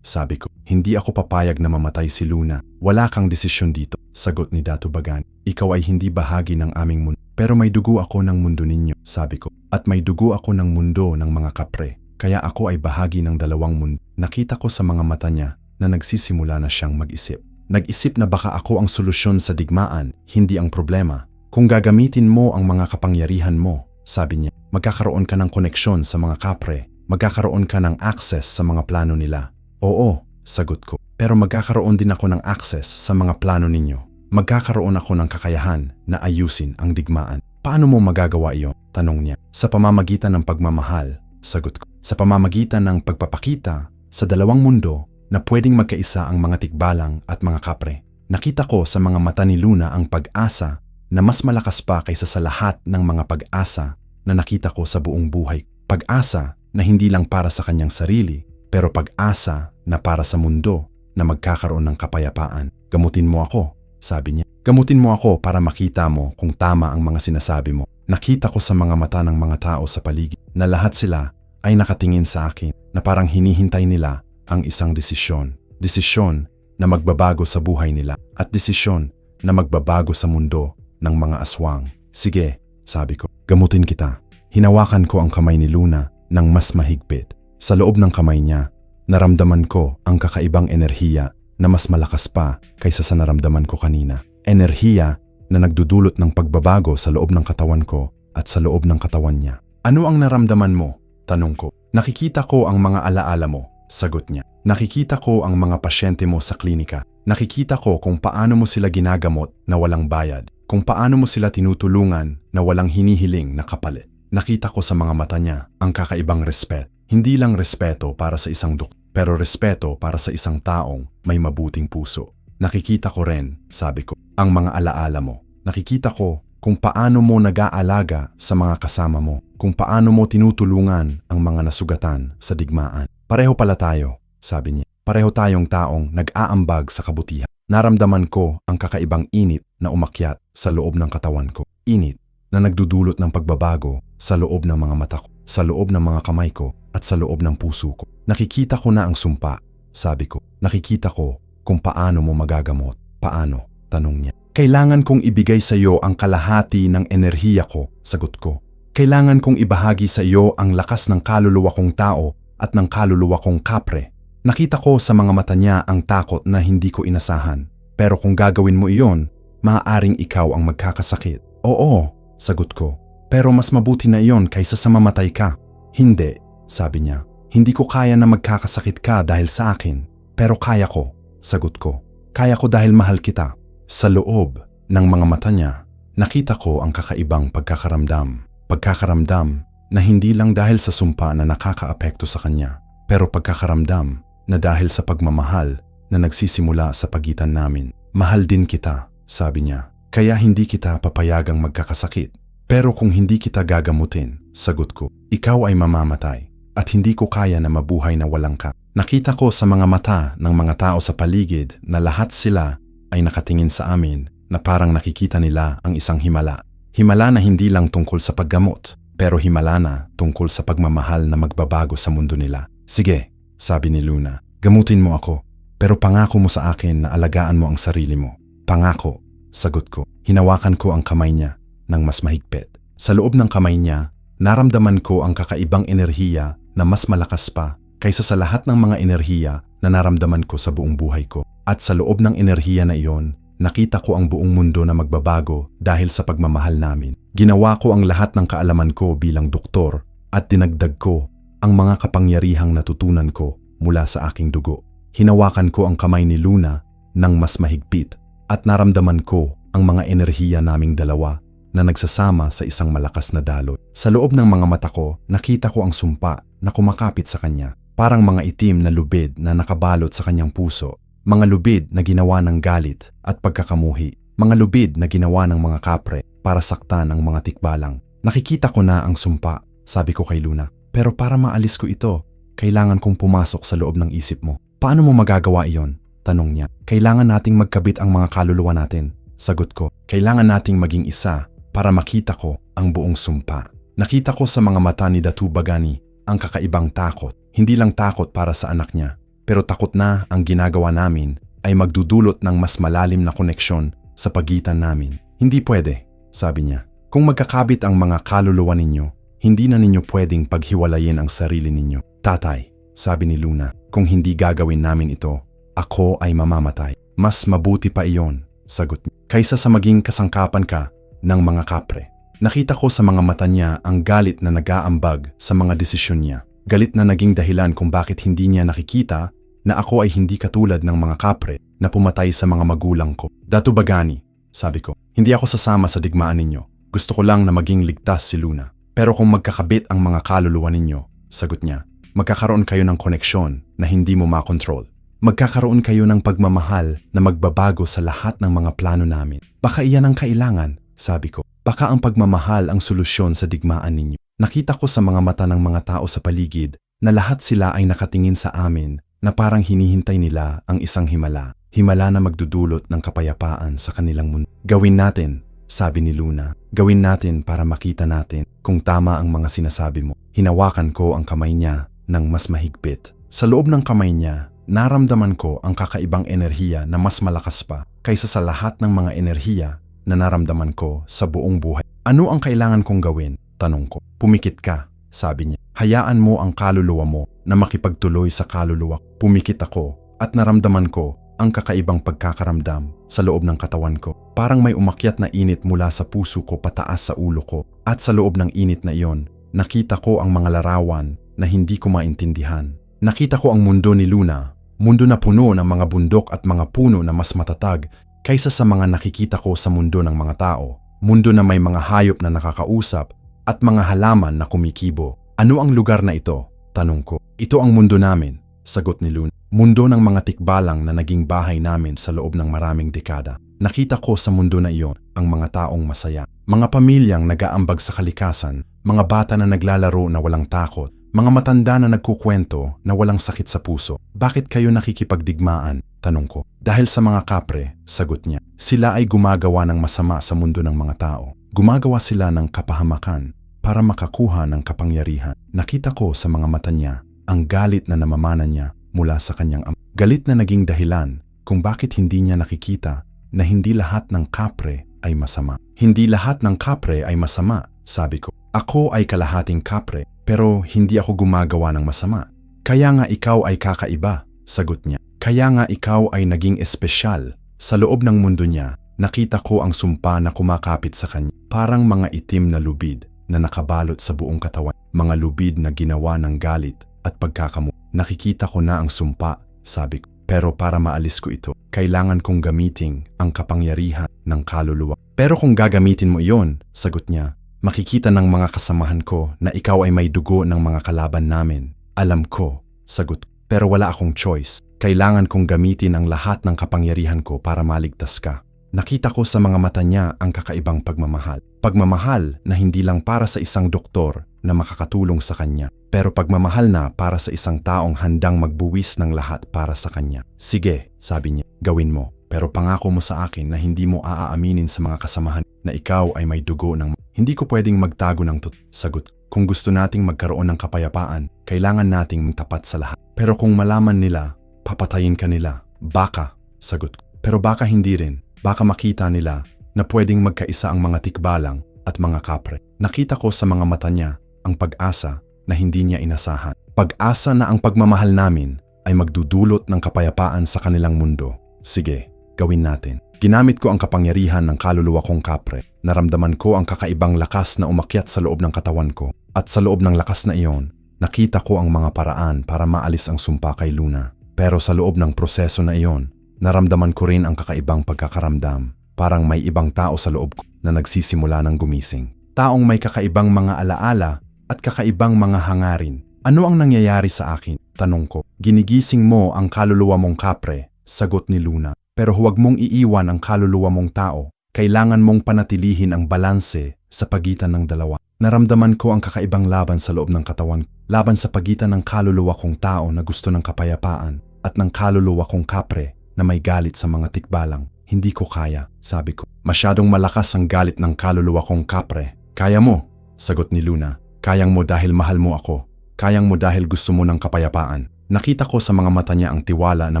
Sabi ko, hindi ako papayag na mamatay si Luna. Wala kang desisyon dito, sagot ni Datu Bagani. Ikaw ay hindi bahagi ng aming mundo. Pero may dugo ako ng mundo ninyo, sabi ko. At may dugo ako ng mundo ng mga kapre. Kaya ako ay bahagi ng dalawang mundo. Nakita ko sa mga mata niya na nagsisimula na siyang mag-isip. Nag-isip na baka ako ang solusyon sa digmaan, hindi ang problema. Kung gagamitin mo ang mga kapangyarihan mo, sabi niya, magkakaroon ka ng koneksyon sa mga kapre. Magkakaroon ka ng access sa mga plano nila. Oo, sagot ko. Pero magkakaroon din ako ng access sa mga plano ninyo. Magkakaroon ako ng kakayahan na ayusin ang digmaan. Paano mo magagawa iyon? Tanong niya. Sa pamamagitan ng pagmamahal, sagot ko. Sa pamamagitan ng pagpapakita sa dalawang mundo na pwedeng magkaisa ang mga tikbalang at mga kapre. Nakita ko sa mga mata ni Luna ang pag-asa na mas malakas pa kaysa sa lahat ng mga pag-asa na nakita ko sa buong buhay. Pag-asa na hindi lang para sa kanyang sarili, pero pag-asa na para sa mundo na magkakaroon ng kapayapaan. Gamutin mo ako, sabi niya. Gamutin mo ako para makita mo kung tama ang mga sinasabi mo. Nakita ko sa mga mata ng mga tao sa paligid na lahat sila ay nakatingin sa akin na parang hinihintay nila ang isang desisyon. Desisyon na magbabago sa buhay nila at desisyon na magbabago sa mundo ng mga aswang. Sige, sabi ko, gamutin kita. Hinawakan ko ang kamay ni Luna ng mas mahigpit. Sa loob ng kamay niya, naramdaman ko ang kakaibang enerhiya na mas malakas pa kaysa sa naramdaman ko kanina. Enerhiya na nagdudulot ng pagbabago sa loob ng katawan ko at sa loob ng katawan niya. Ano ang naramdaman mo? Tanong ko. Nakikita ko ang mga alaala mo, sagot niya. Nakikita ko ang mga pasyente mo sa klinika. Nakikita ko kung paano mo sila ginagamot na walang bayad. Kung paano mo sila tinutulungan na walang hinihiling na kapalit. Nakita ko sa mga mata niya ang kakaibang respeto. Hindi lang respeto para sa isang doktor, pero respeto para sa isang taong may mabuting puso. Nakikita ko rin, sabi ko, ang mga alaala mo. Nakikita ko kung paano mo nag-aalaga sa mga kasama mo, kung paano mo tinutulungan ang mga nasugatan sa digmaan. Pareho pala tayo, sabi niya. Pareho tayong taong nag-aambag sa kabutihan. Naramdaman ko ang kakaibang init na umakyat sa loob ng katawan ko. Init na nagdudulot ng pagbabago sa loob ng mga mata ko, sa loob ng mga kamay ko at sa loob ng puso ko. Nakikita ko na ang sumpa, sabi ko. Nakikita ko kung paano mo magagamot. Paano? Tanong niya. Kailangan kong ibigay sa iyo ang kalahati ng enerhiya ko, sagot ko. Kailangan kong ibahagi sa iyo ang lakas ng kaluluwa kong tao at ng kaluluwa kong kapre. Nakita ko sa mga mata niya ang takot na hindi ko inasahan. Pero kung gagawin mo iyon, maaaring ikaw ang magkakasakit. Oo, sagot ko. Pero mas mabuti na iyon kaysa sa mamatay ka. Hindi, sabi niya. Hindi ko kaya na magkakasakit ka dahil sa akin. Pero kaya ko, sagot ko. Kaya ko dahil mahal kita. Sa loob ng mga mata niya, nakita ko ang kakaibang pagkakaramdam. Pagkakaramdam na hindi lang dahil sa sumpa na nakakaapekto sa kanya, pero pagkakaramdam na dahil sa pagmamahal na nagsisimula sa pagitan namin. Mahal din kita, sabi niya, kaya hindi kita papayagang magkakasakit. Pero kung hindi kita gagamutin, sagot ko, ikaw ay mamamatay at hindi ko kaya na mabuhay na walang ka. Nakita ko sa mga mata ng mga tao sa paligid na lahat sila ay nakatingin sa amin na parang nakikita nila ang isang himala. Himala na hindi lang tungkol sa paggamot, pero himala na tungkol sa pagmamahal na magbabago sa mundo nila. Sige, sabi ni Luna, gamutin mo ako, pero pangako mo sa akin na alagaan mo ang sarili mo. Pangako, sagot ko. Hinawakan ko ang kamay niya ng mas mahigpit. Sa loob ng kamay niya, naramdaman ko ang kakaibang enerhiya na mas malakas pa kaysa sa lahat ng mga enerhiya na naramdaman ko sa buong buhay ko. At sa loob ng enerhiya na iyon, nakita ko ang buong mundo na magbabago dahil sa pagmamahal namin. Ginawa ko ang lahat ng kaalaman ko bilang doktor at dinagdag ko ang mga kapangyarihang natutunan ko mula sa aking dugo. Hinawakan ko ang kamay ni Luna ng mas mahigpit at naramdaman ko ang mga enerhiya naming dalawa na nagsasama sa isang malakas na daloy. Sa loob ng mga mata ko, nakita ko ang sumpa na kumakapit sa kanya. Parang mga itim na lubid na nakabalot sa kanyang puso. Mga lubid na ginawa ng galit at pagkakamuhi. Mga lubid na ginawa ng mga kapre para saktan ang mga tikbalang. Nakikita ko na ang sumpa, sabi ko kay Luna. Pero para maalis ko ito, kailangan kong pumasok sa loob ng isip mo. Paano mo magagawa iyon? Tanong niya. Kailangan nating magkabit ang mga kaluluwa natin. Sagot ko, kailangan nating maging isa para makita ko ang buong sumpa. Nakita ko sa mga mata ni Datu Bagani ang kakaibang takot. Hindi lang takot para sa anak niya, pero takot na ang ginagawa namin ay magdudulot ng mas malalim na koneksyon sa pagitan namin. Hindi pwede, sabi niya. Kung magkakabit ang mga kaluluwa ninyo, hindi na ninyo pwedeng paghiwalayin ang sarili ninyo. Tatay, sabi ni Luna, kung hindi gagawin namin ito, ako ay mamamatay. Mas mabuti pa iyon, sagot niya, kaysa sa maging kasangkapan ka ng mga kapre. Nakita ko sa mga mata niya ang galit na nag-aambag sa mga desisyon niya. Galit na naging dahilan kung bakit hindi niya nakikita na ako ay hindi katulad ng mga kapre na pumatay sa mga magulang ko. Datu Bagani, sabi ko, hindi ako sasama sa digmaan ninyo. Gusto ko lang na maging ligtas si Luna. Pero kung magkakabit ang mga kaluluwa ninyo, sagot niya, magkakaroon kayo ng koneksyon na hindi mo makontrol. Magkakaroon kayo ng pagmamahal na magbabago sa lahat ng mga plano namin. Baka iyan ang kailangan, sabi ko. Baka ang pagmamahal ang solusyon sa digmaan ninyo. Nakita ko sa mga mata ng mga tao sa paligid na lahat sila ay nakatingin sa amin na parang hinihintay nila ang isang himala. Himala na magdudulot ng kapayapaan sa kanilang mundo. Gawin natin, sabi ni Luna. Gawin natin para makita natin kung tama ang mga sinasabi mo. Hinawakan ko ang kamay niya ng mas mahigpit. Sa loob ng kamay niya, naramdaman ko ang kakaibang enerhiya na mas malakas pa kaysa sa lahat ng mga enerhiya na naramdaman ko sa buong buhay. Ano ang kailangan kong gawin? Tanong ko. Pumikit ka, sabi niya. Hayaan mo ang kaluluwa mo na makipagtuloy sa kaluluwa. Pumikit ako at naramdaman ko ang kakaibang pagkakaramdam sa loob ng katawan ko. Parang may umakyat na init mula sa puso ko pataas sa ulo ko. At sa loob ng init na iyon, nakita ko ang mga larawan na hindi ko maintindihan. Nakita ko ang mundo ni Luna, mundo na puno ng mga bundok at mga puno na mas matatag kaysa sa mga nakikita ko sa mundo ng mga tao. Mundo na may mga hayop na nakakausap at mga halaman na kumikibo. Ano ang lugar na ito? Tanong ko. Ito ang mundo namin, sagot ni Luna. Mundo ng mga tikbalang na naging bahay namin sa loob ng maraming dekada. Nakita ko sa mundo na iyon ang mga taong masaya. Mga pamilyang nag-aambag sa kalikasan, mga bata na naglalaro na walang takot, mga matanda na nagkukwento na walang sakit sa puso. Bakit kayo nakikipagdigmaan? Tanong ko. Dahil sa mga kapre, sagot niya. Sila ay gumagawa ng masama sa mundo ng mga tao. Gumagawa sila ng kapahamakan para makakuha ng kapangyarihan. Nakita ko sa mga mata niya ang galit na namamana niya mula sa kanyang ama. Galit na naging dahilan kung bakit hindi niya nakikita na hindi lahat ng kapre ay masama. Hindi lahat ng kapre ay masama, sabi ko. Ako ay kalahating kapre, pero hindi ako gumagawa ng masama. Kaya nga ikaw ay kakaiba, sagot niya. Kaya nga ikaw ay naging espesyal. Sa loob ng mundo niya, nakita ko ang sumpa na kumakapit sa kanya. Parang mga itim na lubid na nakabalot sa buong katawan. Mga lubid na ginawa ng galit at pagkakamu. Nakikita ko na ang sumpa, sabi ko. Pero para maalis ko ito, kailangan kong gamitin ang kapangyarihan ng kaluluwa. Pero kung gagamitin mo iyon, sagot niya, makikita ng mga kasamahan ko na ikaw ay may dugo ng mga kalaban namin. Alam ko, sagot ko. Pero wala akong choice. Kailangan kong gamitin ang lahat ng kapangyarihan ko para maligtas ka. Nakita ko sa mga mata niya ang kakaibang pagmamahal. Pagmamahal na hindi lang para sa isang doktor na makakatulong sa kanya, pero pagmamahal na para sa isang taong handang magbuwis ng lahat para sa kanya. Sige, sabi niya, gawin mo. Pero pangako mo sa akin na hindi mo aaaminin sa mga kasamahan na ikaw ay may dugo ng... Hindi ko pwedeng magtago ng sagot. Kung gusto nating magkaroon ng kapayapaan, kailangan nating magtapat sa lahat. Pero kung malaman nila, papatayin ka nila. Baka, sagot ko. Pero baka hindi rin. Baka makita nila na pwedeng magkaisa ang mga tikbalang at mga kapre. Nakita ko sa mga mata niya ang pag-asa na hindi niya inasahan. Pag-asa na ang pagmamahal namin ay magdudulot ng kapayapaan sa kanilang mundo. Sige, gawin natin. Ginamit ko ang kapangyarihan ng kaluluwa kong kapre. Naramdaman ko ang kakaibang lakas na umakyat sa loob ng katawan ko. At sa loob ng lakas na iyon, nakita ko ang mga paraan para maalis ang sumpa kay Luna. Pero sa loob ng proseso na iyon, naramdaman ko rin ang kakaibang pagkakaramdam. Parang may ibang tao sa loob ko na nagsisimula ng gumising. Taong may kakaibang mga alaala at kakaibang mga hangarin. Ano ang nangyayari sa akin? Tanong ko. Ginigising mo ang kaluluwa mong kapre, sagot ni Luna. Pero huwag mong iiwan ang kaluluwa mong tao. Kailangan mong panatilihin ang balanse sa pagitan ng dalawa. Naramdaman ko ang kakaibang laban sa loob ng katawan. Laban sa pagitan ng kaluluwa kong tao na gusto ng kapayapaan at ng kaluluwa kong kapre na may galit sa mga tikbalang. Hindi ko kaya, sabi ko. Masyadong malakas ang galit ng kaluluwa kong kapre. Kaya mo, sagot ni Luna. Kayang mo dahil mahal mo ako. Kayang mo dahil gusto mo ng kapayapaan. Nakita ko sa mga mata niya ang tiwala na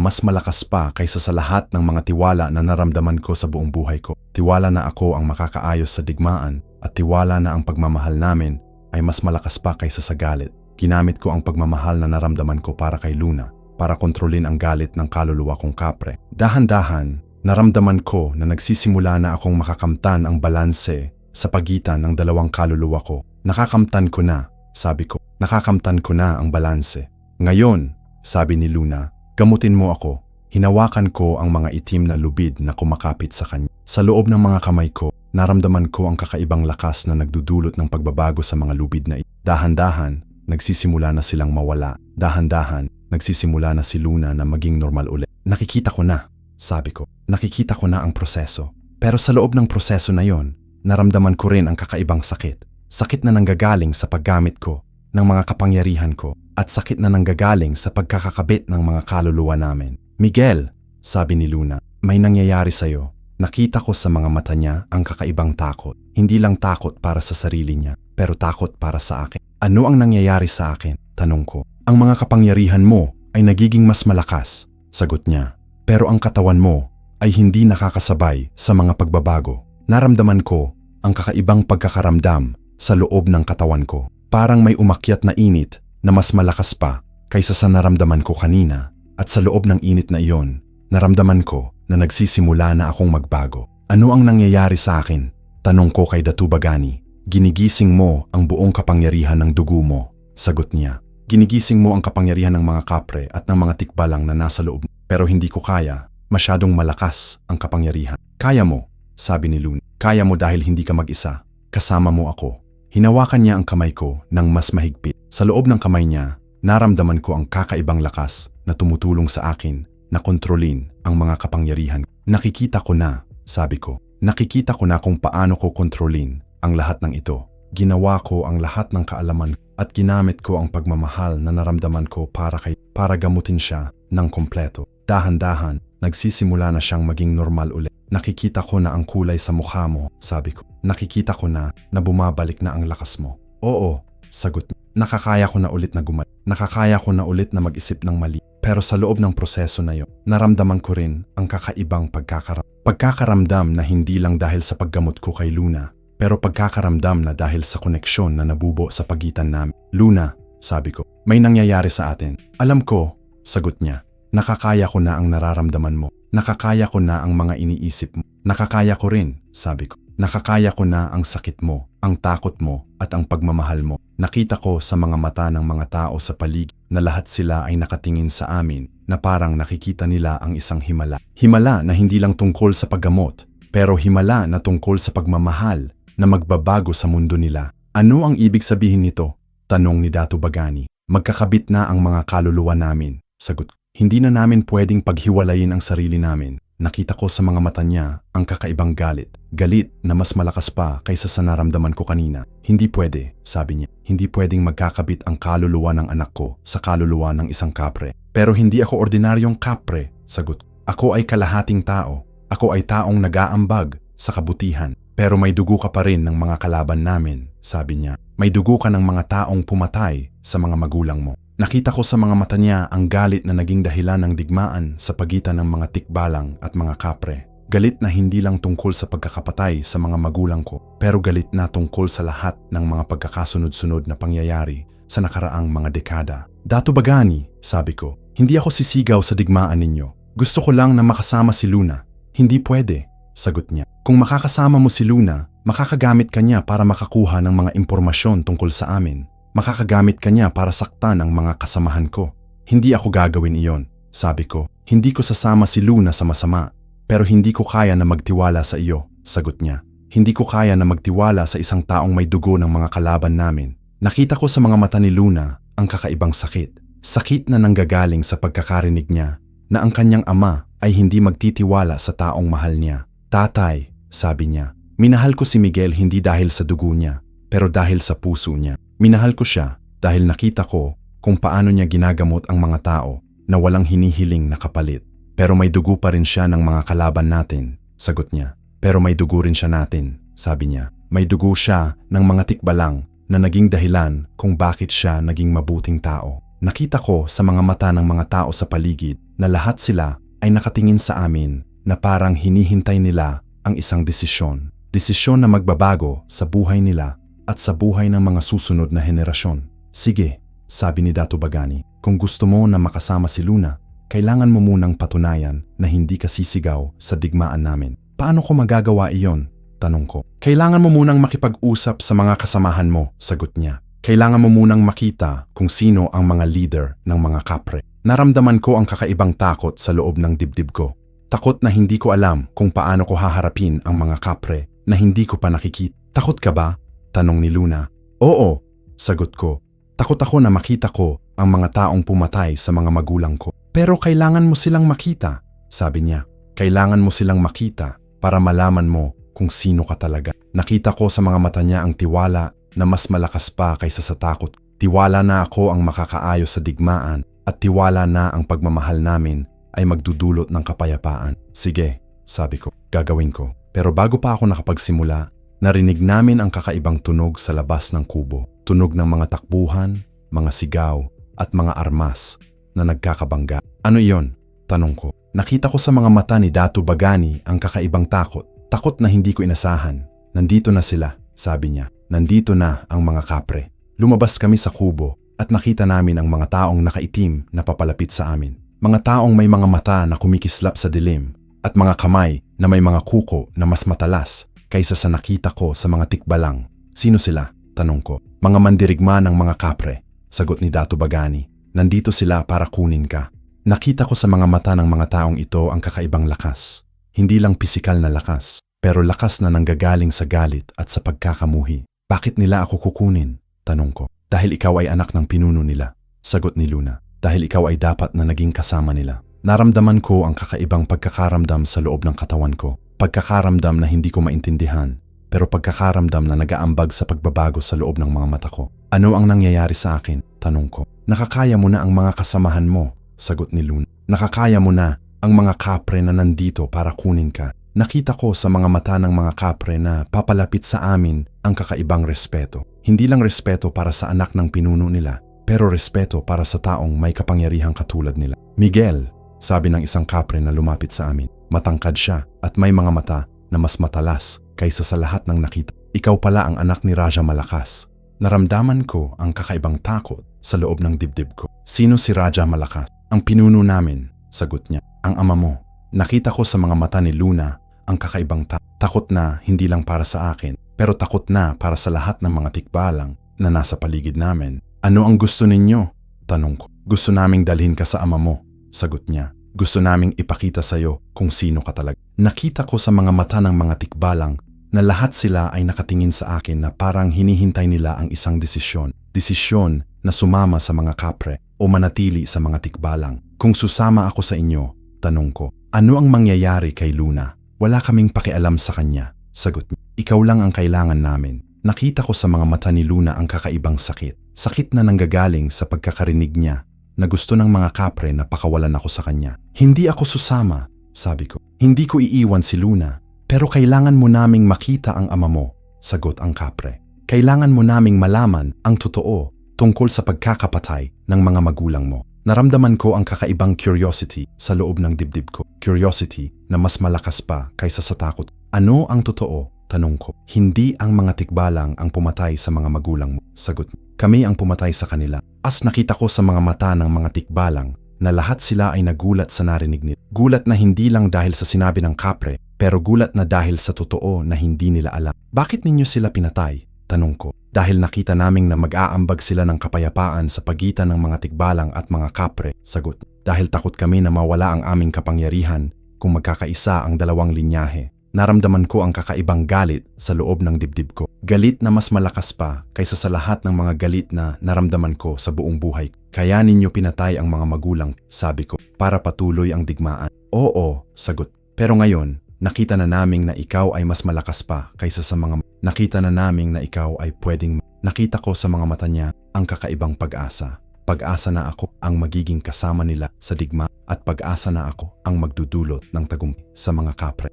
mas malakas pa kaysa sa lahat ng mga tiwala na naramdaman ko sa buong buhay ko. Tiwala na ako ang makakaayos sa digmaan at tiwala na ang pagmamahal namin ay mas malakas pa kaysa sa galit. Ginamit ko ang pagmamahal na naramdaman ko para kay Luna para kontrolin ang galit ng kaluluwa kong kapre. Dahan-dahan, naramdaman ko na nagsisimula na akong makakamtan ang balanse sa pagitan ng dalawang kaluluwa ko. Nakakamtan ko na, sabi ko. Nakakamtan ko na ang balanse. Ngayon, sabi ni Luna, gamutin mo ako. Hinawakan ko ang mga itim na lubid na kumakapit sa kanya. Sa loob ng mga kamay ko, naramdaman ko ang kakaibang lakas na nagdudulot ng pagbabago sa mga lubid na ito. Dahan-dahan, nagsisimula na silang mawala. Dahan-dahan, nagsisimula na si Luna na maging normal ulit. Nakikita ko na, sabi ko. Nakikita ko na ang proseso. Pero sa loob ng proseso na yon, naramdaman ko rin ang kakaibang sakit. Sakit na nanggagaling sa paggamit ko ng mga kapangyarihan ko at sakit na nanggagaling sa pagkakakabit ng mga kaluluwa namin. Miguel, sabi ni Luna, may nangyayari sa'yo. Nakita ko sa mga mata niya ang kakaibang takot. Hindi lang takot para sa sarili niya, pero takot para sa akin. Ano ang nangyayari sa akin? Tanong ko. Ang mga kapangyarihan mo ay nagiging mas malakas, sagot niya. Pero ang katawan mo ay hindi nakakasabay sa mga pagbabago. Naramdaman ko ang kakaibang pagkakaramdam sa loob ng katawan ko. Parang may umakyat na init na mas malakas pa kaysa sa naramdaman ko kanina. At sa loob ng init na iyon, naramdaman ko na nagsisimula na akong magbago. Ano ang nangyayari sa akin? Tanong ko kay Datu Bagani. Ginigising mo ang buong kapangyarihan ng dugo mo, sagot niya. Ginigising mo ang kapangyarihan ng mga kapre at ng mga tikbalang na nasa loob. Pero hindi ko kaya. Masyadong malakas ang kapangyarihan. Kaya mo, sabi ni Luna. Kaya mo dahil hindi ka mag-isa. Kasama mo ako. Hinawakan niya ang kamay ko ng mas mahigpit. Sa loob ng kamay niya, naramdaman ko ang kakaibang lakas na tumutulong sa akin na kontrolin ang mga kapangyarihan. Nakikita ko na, sabi ko. Nakikita ko na kung paano ko kontrolin ang lahat ng ito. Ginawa ko ang lahat ng kaalaman at ginamit ko ang pagmamahal na naramdaman ko para gamutin siya ng kompleto. Dahan-dahan, nagsisimula na siyang maging normal ulit. Nakikita ko na ang kulay sa mukha mo, sabi ko. Nakikita ko na bumabalik na ang lakas mo. Oo, sagot niya. Nakakaya ko na ulit na gumalik. Nakakaya ko na ulit na mag-isip ng mali. Pero sa loob ng proseso na yon, naramdaman ko rin ang kakaibang pagkakaramdam na hindi lang dahil sa paggamot ko kay Luna, pero pagkakaramdam na dahil sa koneksyon na nabubo sa pagitan namin. Luna, sabi ko, may nangyayari sa atin. Alam ko, sagot niya. Nakakaya ko na ang nararamdaman mo. Nakakaya ko na ang mga iniisip mo. Nakakaya ko rin, sabi ko. Nakakaya ko na ang sakit mo, ang takot mo, at ang pagmamahal mo. Nakita ko sa mga mata ng mga tao sa paligid na lahat sila ay nakatingin sa amin na parang nakikita nila ang isang himala. Himala na hindi lang tungkol sa paggamot, pero himala na tungkol sa pagmamahal na magbabago sa mundo nila. Ano ang ibig sabihin nito? Tanong ni Datu Bagani. Magkakabit na ang mga kaluluwa namin. Sagot ko. Hindi na namin pwedeng paghiwalayin ang sarili namin. Nakita ko sa mga mata niya ang kakaibang galit. Galit na mas malakas pa kaysa sa naramdaman ko kanina. Hindi pwede, sabi niya. Hindi pwedeng magkakabit ang kaluluwa ng anak ko sa kaluluwa ng isang kapre. Pero hindi ako ordinaryong kapre, sagot ko. Ako ay kalahating tao. Ako ay taong nag-aambag sa kabutihan. Pero may dugo ka pa rin ng mga kalaban namin, sabi niya. May dugo ka ng mga taong pumatay sa mga magulang mo. Nakita ko sa mga mata niya ang galit na naging dahilan ng digmaan sa pagitan ng mga tikbalang at mga kapre. Galit na hindi lang tungkol sa pagkakapatay sa mga magulang ko, pero galit na tungkol sa lahat ng mga pagkakasunod-sunod na pangyayari sa nakaraang mga dekada. Datu Bagani, sabi ko, hindi ako sisigaw sa digmaan ninyo. Gusto ko lang na makasama si Luna. Hindi pwede, sagot niya. Kung makakasama mo si Luna, makakagamit ka niya para makakuha ng mga impormasyon tungkol sa amin. Makakagamit ka niya para saktan ang mga kasamahan ko. Hindi ako gagawin iyon, sabi ko. Hindi ko sasama si Luna sa masama, pero hindi ko kaya na magtiwala sa iyo, sagot niya. Hindi ko kaya na magtiwala sa isang taong may dugo ng mga kalaban namin. Nakita ko sa mga mata ni Luna ang kakaibang sakit. Sakit na nanggagaling sa pagkakarinig niya na ang kanyang ama ay hindi magtitiwala sa taong mahal niya. Tatay, sabi niya, minahal ko si Miguel hindi dahil sa dugo niya, pero dahil sa puso niya. Minahal ko siya dahil nakita ko kung paano niya ginagamot ang mga tao na walang hinihiling na kapalit. Pero may dugo pa rin siya ng mga kalaban natin, sagot niya. Pero may dugo rin siya natin, sabi niya. May dugo siya ng mga tikbalang na naging dahilan kung bakit siya naging mabuting tao. Nakita ko sa mga mata ng mga tao sa paligid na lahat sila ay nakatingin sa amin na parang hinihintay nila ang isang desisyon. Desisyon na magbabago sa buhay nila at sa buhay ng mga susunod na henerasyon. Sige, sabi ni Datu Bagani, kung gusto mo na makasama si Luna, kailangan mo munang patunayan na hindi ka sisigaw sa digmaan namin. Paano ko magagawa iyon? Tanong ko. Kailangan mo munang makipag-usap sa mga kasamahan mo, sagot niya. Kailangan mo munang makita kung sino ang mga leader ng mga kapre. Naramdaman ko ang kakaibang takot sa loob ng dibdib ko. Takot na hindi ko alam kung paano ko haharapin ang mga kapre na hindi ko pa nakikita. Takot ka ba? Tanong ni Luna. Oo, sagot ko. Takot ako na makita ko ang mga taong pumatay sa mga magulang ko. Pero kailangan mo silang makita, sabi niya. Kailangan mo silang makita para malaman mo kung sino ka talaga. Nakita ko sa mga mata niya ang tiwala na mas malakas pa kaysa sa takot. Tiwala na ako ang makakaayos sa digmaan at tiwala na ang pagmamahal namin ay magdudulot ng kapayapaan. Sige, sabi ko, gagawin ko. Pero bago pa ako nakapagsimula, narinig namin ang kakaibang tunog sa labas ng kubo. Tunog ng mga takbuhan, mga sigaw, at mga armas na nagkakabangga. Ano iyon? Tanong ko. Nakita ko sa mga mata ni Datu Bagani ang kakaibang takot. Takot na hindi ko inasahan. Nandito na sila, sabi niya. Nandito na ang mga kapre. Lumabas kami sa kubo at nakita namin ang mga taong nakaitim na papalapit sa amin. Mga taong may mga mata na kumikislap sa dilim at mga kamay na may mga kuko na mas matalas kaysa sa nakita ko sa mga tikbalang. Sino sila? Tanong ko. Mga mandirigma ng mga kapre. sagot ni Dato Bagani. Nandito sila para kunin ka. Nakita ko sa mga mata ng mga taong ito ang kakaibang lakas. Hindi lang pisikal na lakas, pero lakas na nanggagaling sa galit at sa pagkakamuhi. Bakit nila ako kukunin? Tanong ko. Dahil ikaw ay anak ng pinuno nila. Sagot ni Luna. Dahil ikaw ay dapat na naging kasama nila. Naramdaman ko ang kakaibang pagkakaramdam sa loob ng katawan ko. Pagkakaramdam na hindi ko maintindihan, pero pagkakaramdam na nag-aambag sa pagbabago sa loob ng mga mata ko. Ano ang nangyayari sa akin? Tanong ko. Nakakaya mo na ang mga kasamahan mo, sagot ni Luna. Nakakaya mo na ang mga kapre na nandito para kunin ka. Nakita ko sa mga mata ng mga kapre na papalapit sa amin ang kakaibang respeto. Hindi lang respeto para sa anak ng pinuno nila, pero respeto para sa taong may kapangyarihang katulad nila. Miguel, sabi ng isang kapre na lumapit sa amin. Matangkad siya at may mga mata na mas matalas kaysa sa lahat ng nakita. Ikaw pala ang anak ni Raja Malakas. Naramdaman ko ang kakaibang takot sa loob ng dibdib ko. Sino si Raja Malakas? Ang pinuno namin, sagot niya. Ang ama mo. Nakita ko sa mga mata ni Luna ang kakaibang takot na hindi lang para sa akin, pero takot na para sa lahat ng mga tikbalang na nasa paligid namin. Ano ang gusto ninyo? Tanong ko. Gusto naming dalhin ka sa ama mo, sagot niya. Gusto naming ipakita sa iyo kung sino ka talaga. Nakita ko sa mga mata ng mga tikbalang na lahat sila ay nakatingin sa akin na parang hinihintay nila ang isang desisyon. Desisyon na sumama sa mga kapre o manatili sa mga tikbalang. Kung susama ako sa inyo, tanong ko, ano ang mangyayari kay Luna? Wala kaming pakialam sa kanya, sagot niya. Ikaw lang ang kailangan namin. Nakita ko sa mga mata ni Luna ang kakaibang sakit. Sakit na nanggagaling sa pagkakarinig niya na gusto ng mga kapre na pakawalan ako sa kanya. Hindi ako susama, sabi ko. Hindi ko iiwan si Luna, pero kailangan mo naming makita ang ama mo, sagot ang kapre. Kailangan mo naming malaman ang totoo tungkol sa pagkakapatay ng mga magulang mo. Naramdaman ko ang kakaibang curiosity sa loob ng dibdib ko. Curiosity na mas malakas pa kaysa sa takot. Ano ang totoo? Tanong ko. Hindi ang mga tikbalang ang pumatay sa mga magulang mo, sagot. Kami ang pumatay sa kanila. As nakita ko sa mga mata ng mga tikbalang na lahat sila ay nagulat sa narinig nila. Gulat na hindi lang dahil sa sinabi ng kapre, pero gulat na dahil sa totoo na hindi nila alam. Bakit ninyo sila pinatay? Tanong ko. Dahil nakita naming na mag-aambag sila ng kapayapaan sa pagitan ng mga tikbalang at mga kapre, sagot. Dahil takot kami na mawala ang aming kapangyarihan kung magkakaisa ang dalawang linyahe. Naramdaman ko ang kakaibang galit sa loob ng dibdib ko. Galit na mas malakas pa kaysa sa lahat ng mga galit na naramdaman ko sa buong buhay. Kaya ninyo pinatay ang mga magulang, sabi ko, para patuloy ang digmaan. Oo, sagot. Pero ngayon, nakita na naming na ikaw ay mas malakas pa kaysa sa mga... Nakita na naming na ikaw ay pwedeng... Nakita ko sa mga mata niya ang kakaibang pag-asa. Pag-asa na ako ang magiging kasama nila sa digma at pag-asa na ako ang magdudulot ng tagumpay sa mga kapre.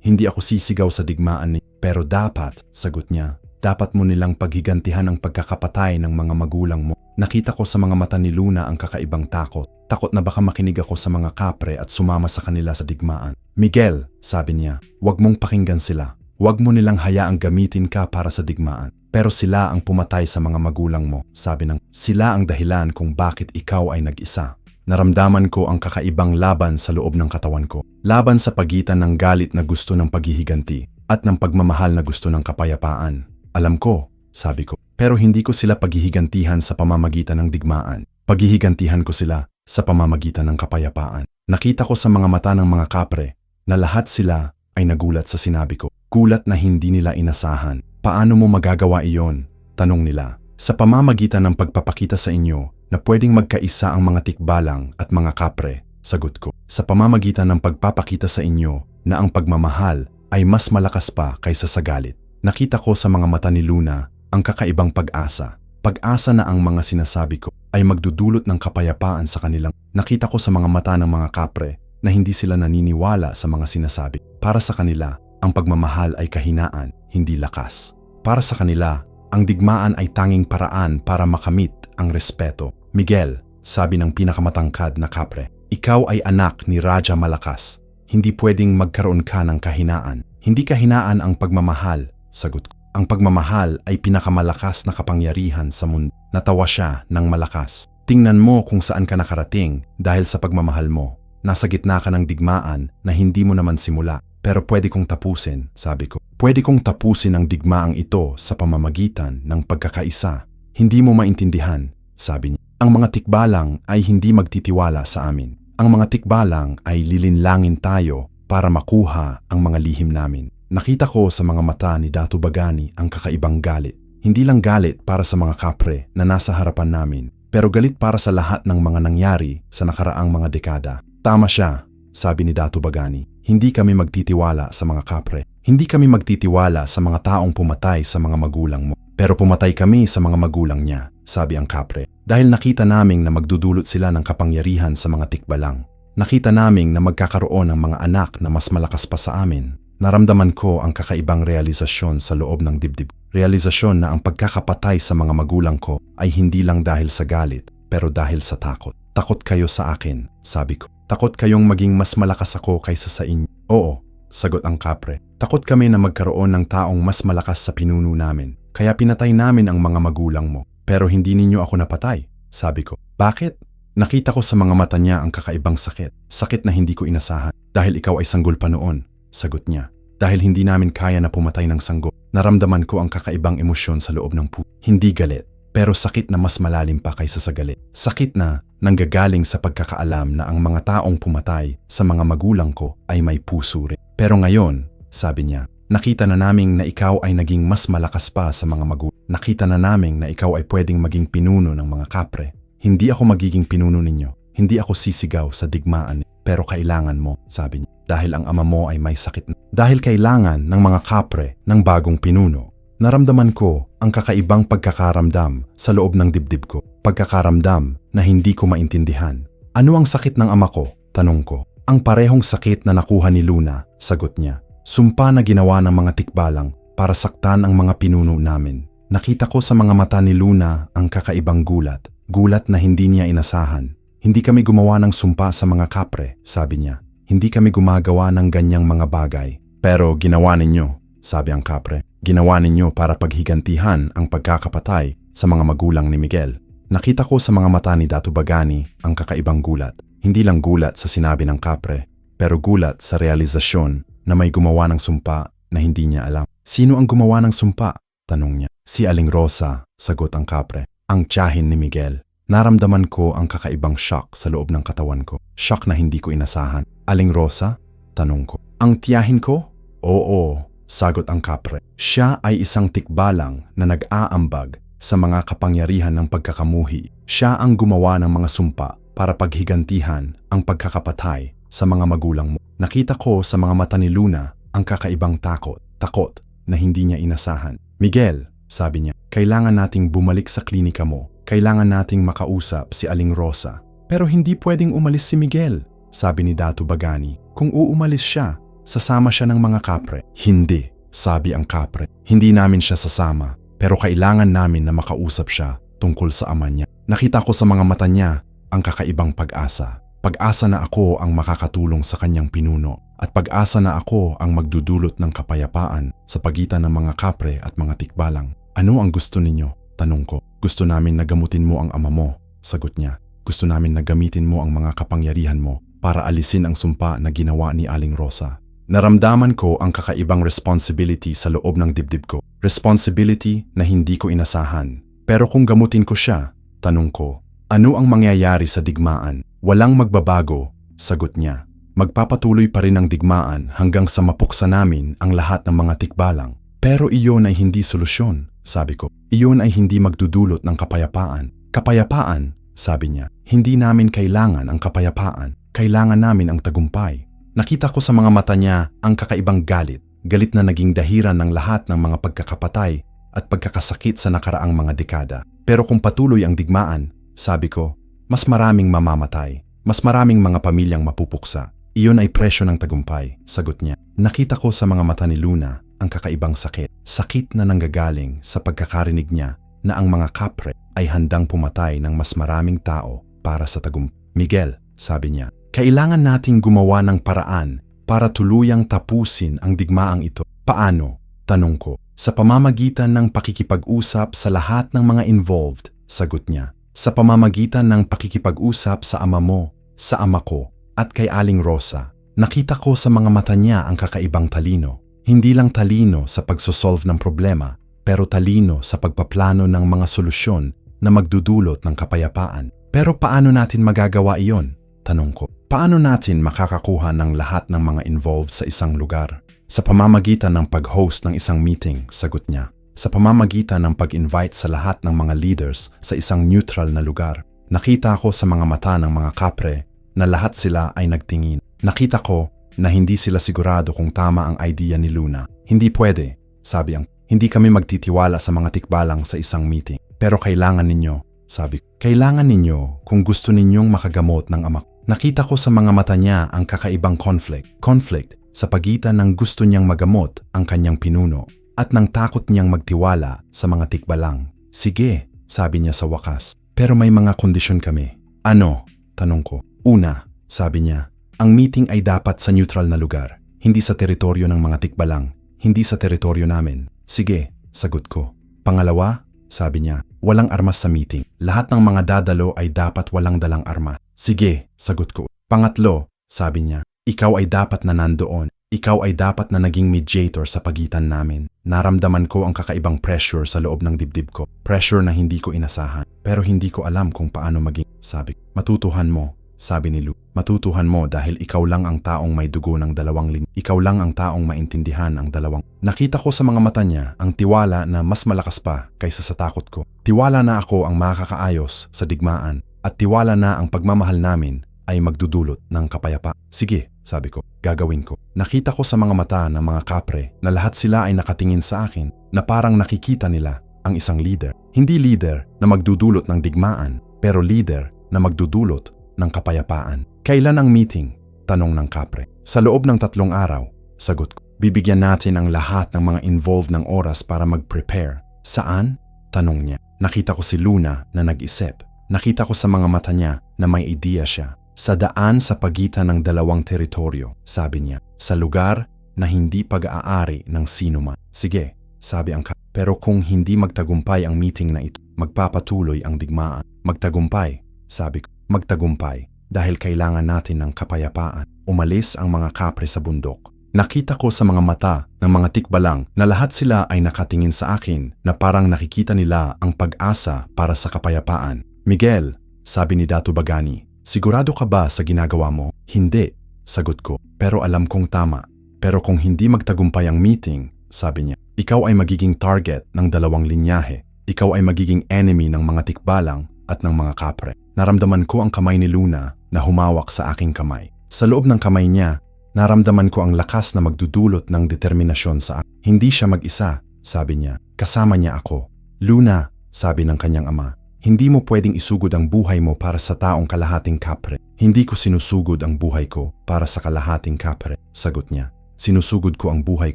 Hindi ako sisigaw sa digmaan ni... Pero dapat, sagot niya, dapat mo nilang paghigantihan ang pagkakapatay ng mga magulang mo. Nakita ko sa mga mata ni Luna ang kakaibang takot. Takot na baka makinig ako sa mga kapre at sumama sa kanila sa digmaan. Miguel, sabi niya, huwag mong pakinggan sila. Huwag mo nilang hayaang gamitin ka para sa digmaan. Pero sila ang pumatay sa mga magulang mo, sabi ng sila ang dahilan kung bakit ikaw ay nag-isa. Naramdaman ko ang kakaibang laban sa loob ng katawan ko. Laban sa pagitan ng galit na gusto ng paghihiganti at ng pagmamahal na gusto ng kapayapaan. Alam ko, sabi ko, pero hindi ko sila paghihigantihan sa pamamagitan ng digmaan. Paghihigantihan ko sila sa pamamagitan ng kapayapaan. Nakita ko sa mga mata ng mga kapre na lahat sila ay nagulat sa sinabi ko. Gulat na hindi nila inasahan. Paano mo magagawa iyon? Tanong nila. Sa pamamagitan ng pagpapakita sa inyo na pwedeng magkaisa ang mga tikbalang at mga kapre, sagot ko. Sa pamamagitan ng pagpapakita sa inyo na ang pagmamahal ay mas malakas pa kaysa sa galit. Nakita ko sa mga mata ni Luna ang kakaibang pag-asa. Pag-asa na ang mga sinasabi ko ay magdudulot ng kapayapaan sa kanilang. Nakita ko sa mga mata ng mga kapre na hindi sila naniniwala sa mga sinasabi. Para sa kanila, ang pagmamahal ay kahinaan, hindi lakas. Para sa kanila, ang digmaan ay tanging paraan para makamit ang respeto. Miguel, sabi ng pinakamatangkad na kapre, ikaw ay anak ni Raja Malakas. Hindi pwedeng magkaroon ka ng kahinaan. Hindi kahinaan ang pagmamahal, sagot ko. Ang pagmamahal ay pinakamalakas na kapangyarihan sa mundo. Natawa siya ng malakas. Tingnan mo kung saan ka nakarating dahil sa pagmamahal mo. Nasa gitna ka ng digmaan na hindi mo naman simula. Pero pwede kong tapusin, sabi ko. Pwede kong tapusin ang digmaang ito sa pamamagitan ng pagkakaisa. Hindi mo maintindihan, sabi niya. Ang mga tikbalang ay hindi magtitiwala sa amin. Ang mga tikbalang ay lilinlangin tayo para makuha ang mga lihim namin. Nakita ko sa mga mata ni Datu Bagani ang kakaibang galit. Hindi lang galit para sa mga kapre na nasa harapan namin, pero galit para sa lahat ng mga nangyari sa nakaraang mga dekada. Tama siya, sabi ni Datu Bagani. Hindi kami magtitiwala sa mga kapre. Hindi kami magtitiwala sa mga taong pumatay sa mga magulang mo. Pero pumatay kami sa mga magulang niya, sabi ang kapre. Dahil nakita naming na magdudulot sila ng kapangyarihan sa mga tikbalang. Nakita naming na magkakaroon ng mga anak na mas malakas pa sa amin. Naramdaman ko ang kakaibang realisasyon sa loob ng dibdib. Realisasyon na ang pagkakapatay sa mga magulang ko ay hindi lang dahil sa galit, pero dahil sa takot. Takot kayo sa akin, sabi ko. Takot kayong maging mas malakas ako kaysa sa inyo. Oo, sagot ang kapre. Takot kami na magkaroon ng taong mas malakas sa pinuno namin. Kaya pinatay namin ang mga magulang mo. Pero hindi ninyo ako napatay, sabi ko. Bakit? Nakita ko sa mga mata niya ang kakaibang sakit. Sakit na hindi ko inasahan. Dahil ikaw ay sanggol pa noon, sagot niya. Dahil hindi namin kaya na pumatay ng sanggol. Naramdaman ko ang kakaibang emosyon sa loob ng puso. Hindi galit, pero sakit na mas malalim pa kaysa sa galit. Sakit na nanggagaling sa pagkakaalam na ang mga taong pumatay sa mga magulang ko ay may puso rin. Pero ngayon, sabi niya, nakita na naming na ikaw ay naging mas malakas pa sa mga magulang. Nakita na naming na ikaw ay pwedeng maging pinuno ng mga kapre. Hindi ako magiging pinuno ninyo. Hindi ako sisigaw sa digmaan. Pero kailangan mo, sabi niya. Dahil ang ama mo ay may sakit na. Dahil kailangan ng mga kapre ng bagong pinuno. Naramdaman ko ang kakaibang pagkakaramdam sa loob ng dibdib ko. Pagkakaramdam na hindi ko maintindihan. Ano ang sakit ng ama ko? Tanong ko. Ang parehong sakit na nakuha ni Luna, sagot niya. Sumpa na ginawa ng mga tikbalang para saktan ang mga pinuno namin. Nakita ko sa mga mata ni Luna ang kakaibang gulat. Gulat na hindi niya inasahan. Hindi kami gumawa ng sumpa sa mga kapre, sabi niya. Hindi kami gumagawa ng ganyang mga bagay. Pero ginawa ninyo, sabi ang kapre. Ginawa ninyo para paghigantihan ang pagkakapatay sa mga magulang ni Miguel. Nakita ko sa mga mata ni Datu Bagani ang kakaibang gulat. Hindi lang gulat sa sinabi ng kapre, pero gulat sa realisasyon na may gumawa ng sumpa na hindi niya alam. Sino ang gumawa ng sumpa? Tanong niya. Si Aling Rosa, sagot ang kapre. Ang tiyahin ni Miguel. Naramdaman ko ang kakaibang shock sa loob ng katawan ko. Shock na hindi ko inasahan. Aling Rosa? Tanong ko. Ang tiyahin ko? Oo, sagot ang kapre. Siya ay isang tikbalang na nag-aambag sa mga kapangyarihan ng pagkakamuhi. Siya ang gumawa ng mga sumpa para paghigantihan ang pagkakapatay sa mga magulang mo. Nakita ko sa mga mata ni Luna ang kakaibang takot. Takot na hindi niya inasahan. Miguel, sabi niya, kailangan nating bumalik sa klinika mo. Kailangan nating makausap si Aling Rosa. Pero hindi pwedeng umalis si Miguel, sabi ni Datu Bagani. Kung uumalis siya, sasama siya ng mga kapre. Hindi, sabi ang kapre. Hindi namin siya sasama, pero kailangan namin na makausap siya tungkol sa ama niya. Nakita ko sa mga mata niya ang kakaibang pag-asa. Pag-asa na ako ang makakatulong sa kanyang pinuno at pag-asa na ako ang magdudulot ng kapayapaan sa pagitan ng mga kapre at mga tikbalang. Ano ang gusto ninyo? Tanong ko. Gusto namin na gamutin mo ang ama mo, sagot niya. Gusto namin na gamitin mo ang mga kapangyarihan mo para alisin ang sumpa na ginawa ni Aling Rosa. Naramdaman ko ang kakaibang responsibility sa loob ng dibdib ko. Responsibility na hindi ko inasahan. Pero kung gamutin ko siya, tanong ko, ano ang mangyayari sa digmaan? Walang magbabago, sagot niya. Magpapatuloy pa rin ang digmaan hanggang sa mapuksa namin ang lahat ng mga tikbalang. Pero iyon ay hindi solusyon, sabi ko. Iyon ay hindi magdudulot ng kapayapaan. Kapayapaan, sabi niya. Hindi namin kailangan ang kapayapaan. Kailangan namin ang tagumpay. Nakita ko sa mga mata niya ang kakaibang galit. Galit na naging dahiran ng lahat ng mga pagkakapatay at pagkakasakit sa nakaraang mga dekada. Pero kung patuloy ang digmaan, sabi ko, mas maraming mamamatay. Mas maraming mga pamilyang mapupuksa. Iyon ay presyo ng tagumpay, sagot niya. Nakita ko sa mga mata ni Luna ang kakaibang sakit. Sakit na nanggagaling sa pagkakarinig niya na ang mga kapre ay handang pumatay ng mas maraming tao para sa tagumpay. Miguel, sabi niya, kailangan nating gumawa ng paraan para tuluyang tapusin ang digmaang ito. Paano? Tanong ko. Sa pamamagitan ng pakikipag-usap sa lahat ng mga involved, sagot niya. Sa pamamagitan ng pakikipag-usap sa ama mo, sa ama ko, at kay Aling Rosa. Nakita ko sa mga mata niya ang kakaibang talino. Hindi lang talino sa pagsosolve ng problema, pero talino sa pagpaplano ng mga solusyon na magdudulot ng kapayapaan. Pero paano natin magagawa iyon? Tanong ko. Paano natin makakakuha ng lahat ng mga involved sa isang lugar? Sa pamamagitan ng pag-host ng isang meeting, sagot niya. Sa pamamagitan ng pag-invite sa lahat ng mga leaders sa isang neutral na lugar. Nakita ko sa mga mata ng mga kapre na lahat sila ay nagtingin. Nakita ko na hindi sila sigurado kung tama ang idea ni Luna. Hindi pwede, sabi ang, hindi kami magtitiwala sa mga tikbalang sa isang meeting. Pero kailangan ninyo, sabi ko, kailangan ninyo kung gusto ninyong makagamot ng ama. Nakita ko sa mga mata niya ang kakaibang conflict. Conflict sa pagitan ng gusto niyang magamot ang kanyang pinuno at ng takot niyang magtiwala sa mga tikbalang. Sige, sabi niya sa wakas. Pero may mga kondisyon kami. Ano? Tanong ko. Una, sabi niya, ang meeting ay dapat sa neutral na lugar. Hindi sa teritoryo ng mga tikbalang. Hindi sa teritoryo namin. Sige, sagot ko. Pangalawa, sabi niya, walang armas sa meeting. Lahat ng mga dadalo ay dapat walang dalang arma. Sige, sagot ko. Pangatlo, sabi niya, ikaw ay dapat na nandoon. Ikaw ay dapat na naging mediator sa pagitan namin. Naramdaman ko ang kakaibang pressure sa loob ng dibdib ko. Pressure na hindi ko inasahan. Pero hindi ko alam kung paano maging. Sabi, matutuhan mo, sabi ni Lu. Matutuhan mo dahil ikaw lang ang taong may dugo ng dalawang linya. Ikaw lang ang taong maintindihan ang dalawang. Nakita ko sa mga mata niya ang tiwala na mas malakas pa kaysa sa takot ko. Tiwala na ako ang makakaayos sa digmaan at tiwala na ang pagmamahal namin ay magdudulot ng kapayapaan. Sige, sabi ko, gagawin ko. Nakita ko sa mga mata ng mga kapre na lahat sila ay nakatingin sa akin na parang nakikita nila ang isang leader. Hindi leader na magdudulot ng digmaan, pero leader na magdudulot ng kapayapaan. Kailan ang meeting? Tanong ng kapre. Sa loob ng 3 araw, sagot ko. Bibigyan natin ang lahat ng mga involved ng oras para mag-prepare. Saan? Tanong niya. Nakita ko si Luna na nag-isip. Nakita ko sa mga mata niya na may ideya siya. Sa daan sa pagitan ng dalawang teritoryo, sabi niya. Sa lugar na hindi pag-aari ng sino man. Sige, sabi ang pero kung hindi magtagumpay ang meeting na ito, magpapatuloy ang digmaan. Magtagumpay, sabi ko. Magtagumpay dahil kailangan natin ng kapayapaan. Umalis ang mga kapre sa bundok. Nakita ko sa mga mata ng mga tikbalang na lahat sila ay nakatingin sa akin na parang nakikita nila ang pag-asa para sa kapayapaan. Miguel, sabi ni Datu Bagani, sigurado ka ba sa ginagawa mo? Hindi, sagot ko. Pero alam kong tama. Pero kung hindi magtagumpay ang meeting, sabi niya, ikaw ay magiging target ng dalawang linyahe. Ikaw ay magiging enemy ng mga tikbalang at ng mga kapre. Naramdaman ko ang kamay ni Luna na humawak sa aking kamay. Sa loob ng kamay niya, naramdaman ko ang lakas na magdudulot ng determinasyon sa akin. Hindi siya mag-isa, sabi niya. Kasama niya ako. Luna, sabi ng kanyang ama, hindi mo pwedeng isugod ang buhay mo para sa taong kalahating kapre. Hindi ko sinusugod ang buhay ko para sa kalahating kapre, sagot niya. Sinusugod ko ang buhay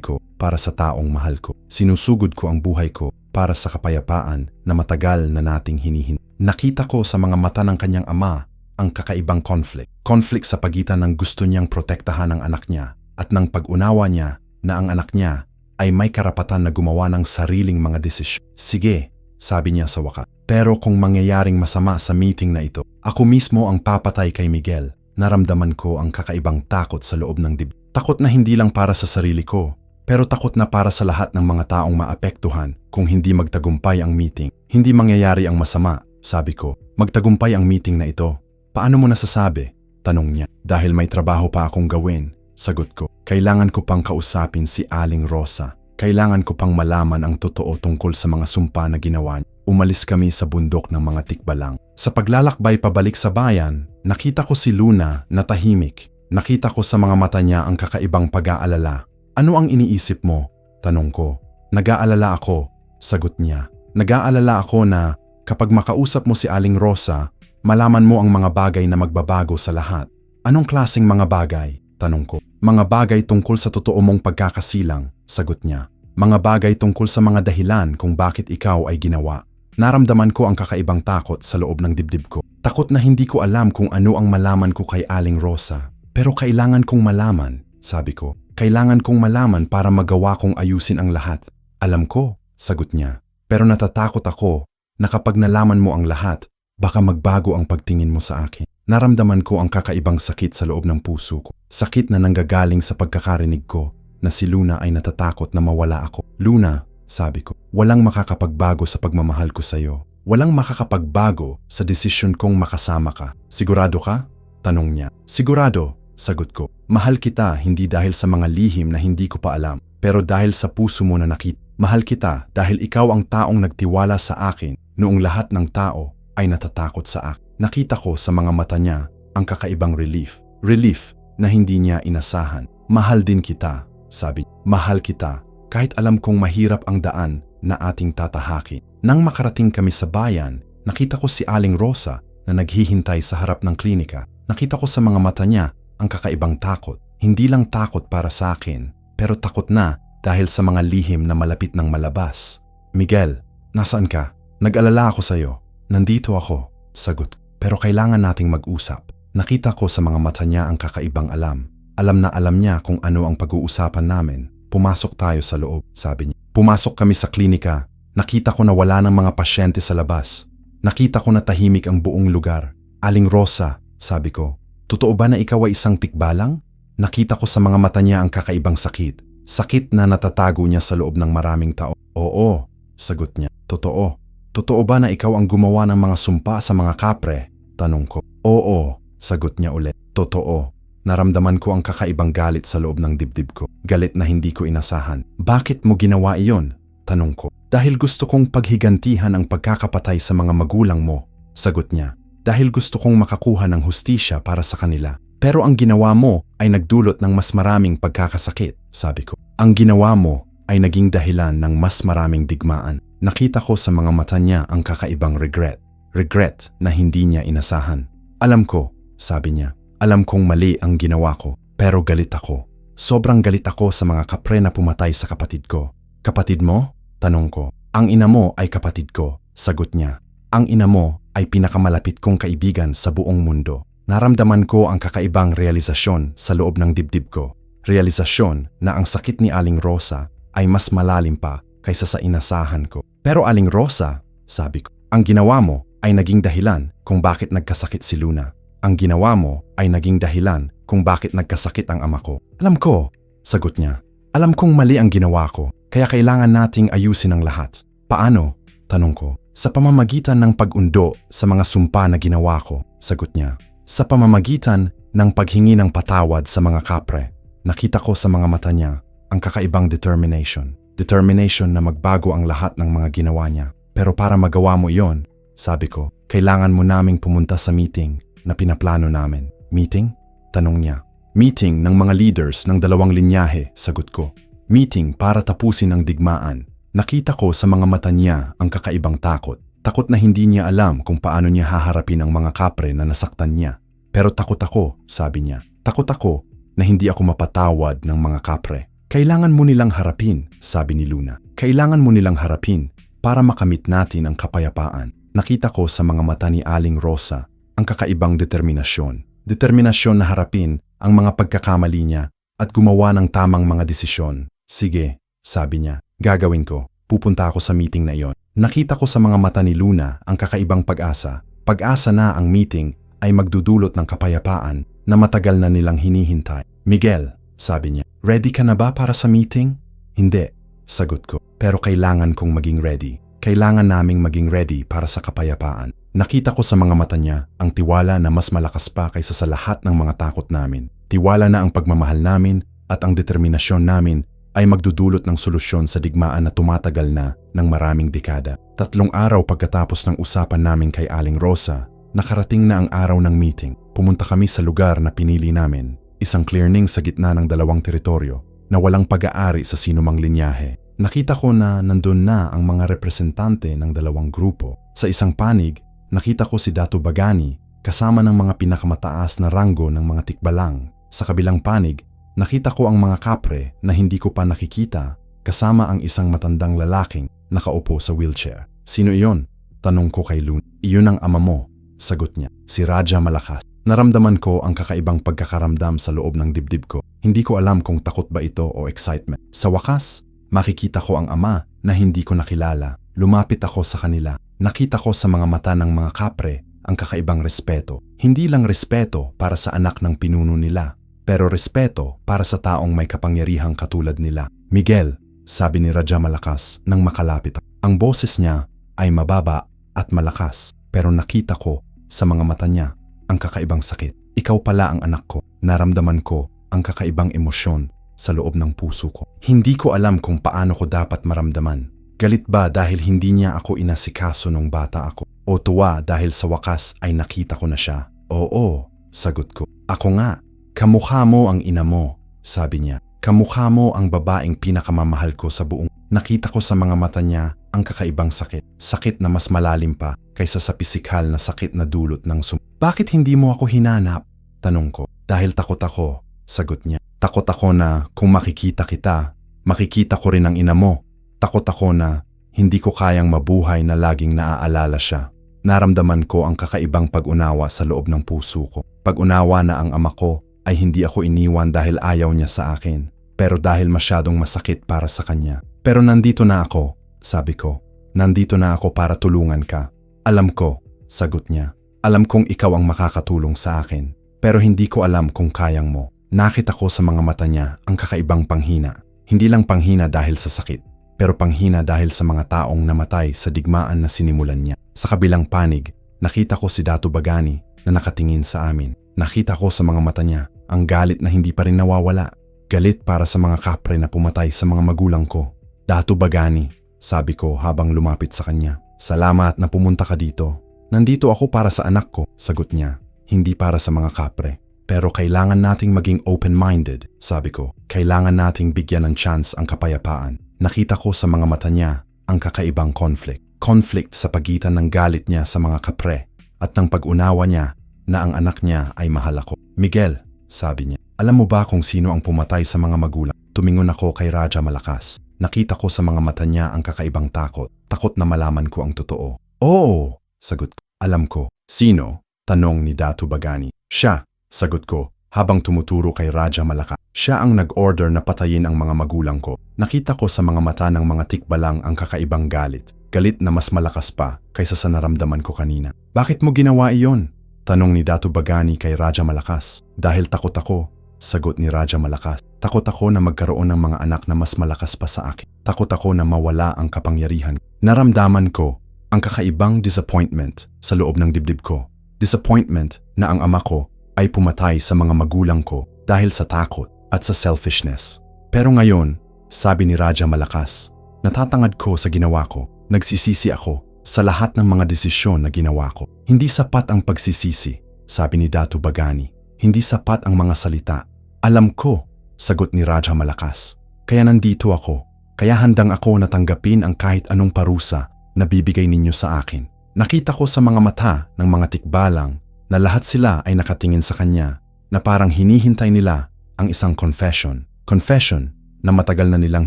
ko para sa taong mahal ko. Sinusugod ko ang buhay ko para sa kapayapaan na matagal na nating hinihintay. Nakita ko sa mga mata ng kanyang ama ang kakaibang conflict. Conflict sa pagitan ng gusto niyang protektahan ang anak niya at ng pag-unawa niya na ang anak niya ay may karapatan na gumawa ng sariling mga desisyon. Sige, sabi niya sa wakas. Pero kung mangyayaring masama sa meeting na ito, ako mismo ang papatay kay Miguel. Naramdaman ko ang kakaibang takot sa loob ng dibdib. Takot na hindi lang para sa sarili ko, pero takot na para sa lahat ng mga taong maapektuhan kung hindi magtagumpay ang meeting. Hindi mangyayari ang masama, sabi ko. Magtagumpay ang meeting na ito. Paano mo nasasabi? Tanong niya. Dahil may trabaho pa akong gawin, sagot ko. Kailangan ko pang kausapin si Aling Rosa. Kailangan ko pang malaman ang totoo tungkol sa mga sumpa na ginawa niya. Umalis kami sa bundok ng mga tikbalang. Sa paglalakbay pabalik sa bayan, nakita ko si Luna na tahimik. Nakita ko sa mga mata niya ang kakaibang pag-aalala. Ano ang iniisip mo? Tanong ko. Nag-aalala ako, sagot niya. Nag-aalala ako na kapag makausap mo si Aling Rosa, malaman mo ang mga bagay na magbabago sa lahat. Anong klaseng mga bagay? Tanong ko. Mga bagay tungkol sa totoo mong pagkakasilang, sagot niya. Mga bagay tungkol sa mga dahilan kung bakit ikaw ay ginawa. Naramdaman ko ang kakaibang takot sa loob ng dibdib ko. Takot na hindi ko alam kung ano ang malaman ko kay Aling Rosa. Pero kailangan kong malaman, sabi ko. Kailangan kong malaman para magawa kong ayusin ang lahat. Alam ko, sagot niya. Pero natatakot ako na kapag nalaman mo ang lahat, baka magbago ang pagtingin mo sa akin. Naramdaman ko ang kakaibang sakit sa loob ng puso ko. Sakit na nanggagaling sa pagkakarinig ko na si Luna ay natatakot na mawala ako. Luna, sabi ko, walang makakapagbago sa pagmamahal ko sa iyo. Walang makakapagbago sa desisyon kong makasama ka. Sigurado ka? Tanong niya. Sigurado, sagot ko. Mahal kita hindi dahil sa mga lihim na hindi ko pa alam, pero dahil sa puso mo na nakita. Mahal kita dahil ikaw ang taong nagtiwala sa akin noong lahat ng tao ay natatakot sa akin. Nakita ko sa mga mata niya ang kakaibang relief. Relief na hindi niya inasahan. Mahal din kita, sabi. Mahal kita kahit alam kong mahirap ang daan na ating tatahakin. Nang makarating kami sa bayan, nakita ko si Aling Rosa na naghihintay sa harap ng klinika. Nakita ko sa mga mata niya ang kakaibang takot. Hindi lang takot para sa akin, pero takot na dahil sa mga lihim na malapit ng malabas. Miguel, nasaan ka? Nag-alala ako sa'yo. Nandito ako, sagot. Pero kailangan nating mag-usap. Nakita ko sa mga mata niya ang kakaibang alam. Alam na alam niya kung ano ang pag-uusapan namin. Pumasok tayo sa loob, sabi niya. Pumasok kami sa klinika. Nakita ko na wala ng mga pasyente sa labas. Nakita ko na tahimik ang buong lugar. Aling Rosa, sabi ko, totoo ba na ikaw ay isang tikbalang? Nakita ko sa mga mata niya ang kakaibang sakit. Sakit na natatago niya sa loob ng maraming taon. Oo, sagot niya. Totoo. Totoo ba na ikaw ang gumawa ng mga sumpa sa mga kapre? Tanong ko. Oo, sagot niya ulit. Totoo. Naramdaman ko ang kakaibang galit sa loob ng dibdib ko. Galit na hindi ko inasahan. Bakit mo ginawa iyon? Tanong ko. Dahil gusto kong paghigantihan ang pagkakapatay sa mga magulang mo, sagot niya. Dahil gusto kong makakuha ng hustisya para sa kanila. Pero ang ginawa mo ay nagdulot ng mas maraming pagkakasakit, sabi ko. Ang ginawa mo ay naging dahilan ng mas maraming digmaan. Nakita ko sa mga mata niya ang kakaibang regret. Regret na hindi niya inasahan. Alam ko, sabi niya. Alam kong mali ang ginawa ko, pero galit ako. Sobrang galit ako sa mga kapre na pumatay sa kapatid ko. Kapatid mo? Tanong ko. Ang ina mo ay kapatid ko, sagot niya. Ang ina mo ay pinakamalapit kong kaibigan sa buong mundo. Naramdaman ko ang kakaibang realisasyon sa loob ng dibdib ko. Realisasyon na ang sakit ni Aling Rosa ay mas malalim pa kaysa sa inasahan ko. Pero Aling Rosa, sabi ko, ang ginawa mo ay naging dahilan kung bakit nagkasakit si Luna. Ang ginawa mo ay naging dahilan kung bakit nagkasakit ang ama ko. Alam ko, sagot niya. Alam kong mali ang ginawa ko, kaya kailangan nating ayusin ang lahat. Paano? Tanong ko. Sa pamamagitan ng pag-undo sa mga sumpa na ginawa ko, sagot niya. Sa pamamagitan ng paghingi ng patawad sa mga kapre, nakita ko sa mga mata niya ang kakaibang determination. Determination na magbago ang lahat ng mga ginawa niya. Pero para magawa mo iyon, sabi ko, kailangan mo naming pumunta sa meeting na pinaplano namin. Meeting? Tanong niya. Meeting ng mga leaders ng dalawang linyahe, sagot ko. Meeting para tapusin ang digmaan. Nakita ko sa mga mata niya ang kakaibang takot. Takot na hindi niya alam kung paano niya haharapin ang mga kapre na nasaktan niya. Pero takot ako, sabi niya. Takot ako na hindi ako mapatawad ng mga kapre. Kailangan mo nilang harapin, sabi ni Luna. Kailangan mo nilang harapin para makamit natin ang kapayapaan. Nakita ko sa mga mata ni Aling Rosa ang kakaibang determinasyon. Determinasyon na harapin ang mga pagkakamali niya at gumawa ng tamang mga desisyon. Sige, sabi niya, gagawin ko. Pupunta ako sa meeting na iyon. Nakita ko sa mga mata ni Luna ang kakaibang pag-asa. Pag-asa na ang meeting ay magdudulot ng kapayapaan na matagal na nilang hinihintay. Miguel, sabi niya, ready ka na ba para sa meeting? Hindi, sagot ko. Pero kailangan kong maging ready. Kailangan naming maging ready para sa kapayapaan. Nakita ko sa mga mata niya ang tiwala na mas malakas pa kaysa sa lahat ng mga takot namin. Tiwala na ang pagmamahal namin at ang determinasyon namin ay magdudulot ng solusyon sa digmaan na tumatagal na ng maraming dekada. 3 araw pagkatapos ng usapan namin kay Aling Rosa, nakarating na ang araw ng meeting. Pumunta kami sa lugar na pinili namin, isang clearing sa gitna ng 2 teritoryo na walang pag-aari sa sinumang linyahe. Nakita ko na nandun na ang mga representante ng 2 grupo. Sa isang panig, nakita ko si Dato Bagani kasama ng mga pinakamataas na ranggo ng mga tikbalang. Sa kabilang panig, nakita ko ang mga kapre na hindi ko pa nakikita kasama ang isang matandang lalaking nakaupo sa wheelchair. Sino iyon? Tanong ko kay Luna. Iyon ang ama mo, sagot niya. Si Raja Malakas. Naramdaman ko ang kakaibang pagkakaramdam sa loob ng dibdib ko. Hindi ko alam kung takot ba ito o excitement. Sa wakas, makikita ko ang ama na hindi ko nakilala. Lumapit ako sa kanila. Nakita ko sa mga mata ng mga kapre ang kakaibang respeto. Hindi lang respeto para sa anak ng pinuno nila, pero respeto para sa taong may kapangyarihang katulad nila. Miguel, sabi ni Raja Malakas nang makalapit. Ang boses niya ay mababa at malakas. Pero nakita ko sa mga mata niya ang kakaibang sakit. Ikaw pala ang anak ko. Naramdaman ko ang kakaibang emosyon sa loob ng puso ko. Hindi ko alam kung paano ko dapat maramdaman. Galit ba dahil hindi niya ako inasikaso nung bata ako? O tuwa dahil sa wakas ay nakita ko na siya? Oo, sagot ko. Ako nga, kamukha mo ang ina mo, sabi niya. Kamukha mo ang babaeng pinakamamahal ko sa buong. Nakita ko sa mga mata niya ang kakaibang sakit. Sakit na mas malalim pa kaysa sa pisikal na sakit na dulot ng Bakit hindi mo ako hinanap? Tanong ko. Dahil takot ako, sagot niya. Takot ako na kung makikita kita, makikita ko rin ang ina mo. Takot ako na hindi ko kayang mabuhay na laging naaalala siya. Naramdaman ko ang kakaibang pag-unawa sa loob ng puso ko. Pag-unawa na ang ama ko ay hindi ako iniwan dahil ayaw niya sa akin, pero dahil masyadong masakit para sa kanya. Pero nandito na ako, sabi ko. Nandito na ako para tulungan ka. Alam ko, sagot niya. Alam kong ikaw ang makakatulong sa akin, pero hindi ko alam kung kayang mo. Nakita ko sa mga mata niya ang kakaibang panghina. Hindi lang panghina dahil sa sakit, pero panghina dahil sa mga taong namatay sa digmaan na sinimulan niya. Sa kabilang panig, nakita ko si Datu Bagani na nakatingin sa amin. Nakita ko sa mga mata niya ang galit na hindi pa rin nawawala. Galit para sa mga kapre na pumatay sa mga magulang ko. Datu Bagani, sabi ko habang lumapit sa kanya. Salamat na pumunta ka dito. Nandito ako para sa anak ko, sagot niya. Hindi para sa mga kapre. Pero kailangan nating maging open-minded, sabi ko. Kailangan nating bigyan ng chance ang kapayapaan. Nakita ko sa mga mata niya ang kakaibang conflict. Conflict sa pagitan ng galit niya sa mga kapre at ng pag-unawa niya na ang anak niya ay mahal ako. Miguel, sabi niya, alam mo ba kung sino ang pumatay sa mga magulang? Tumingon ako kay Raja Malakas. Nakita ko sa mga mata niya ang kakaibang takot. Takot na malaman ko ang totoo. Oo, sagot ko. Alam ko. Sino? Tanong ni Datu Bagani. Siya, sagot ko, habang tumuturo kay Raja Malakas. Siya ang nag-order na patayin ang mga magulang ko. Nakita ko sa mga mata ng mga tikbalang ang kakaibang galit. Galit na mas malakas pa kaysa sa naramdaman ko kanina. Bakit mo ginawa iyon? Tanong ni Datu Bagani kay Raja Malakas. Dahil takot ako, sagot ni Raja Malakas. Takot ako na magkaroon ng mga anak na mas malakas pa sa akin. Takot ako na mawala ang kapangyarihan. Naramdaman ko ang kakaibang disappointment sa loob ng dibdib ko. Disappointment na ang ama ko ay pumatay sa mga magulang ko dahil sa takot at sa selfishness. Pero ngayon, sabi ni Raja Malakas, natatangad ko sa ginawa ko. Nagsisisi ako sa lahat ng mga desisyon na ginawa ko. Hindi sapat ang pagsisisi, sabi ni Datu Bagani. Hindi sapat ang mga salita. Alam ko, sagot ni Raja Malakas. Kaya nandito ako. Kaya handang ako na tanggapin ang kahit anong parusa na bibigay ninyo sa akin. Nakita ko sa mga mata ng mga tikbalang na lahat sila ay nakatingin sa kanya na parang hinihintay nila ang isang confession. Confession na matagal na nilang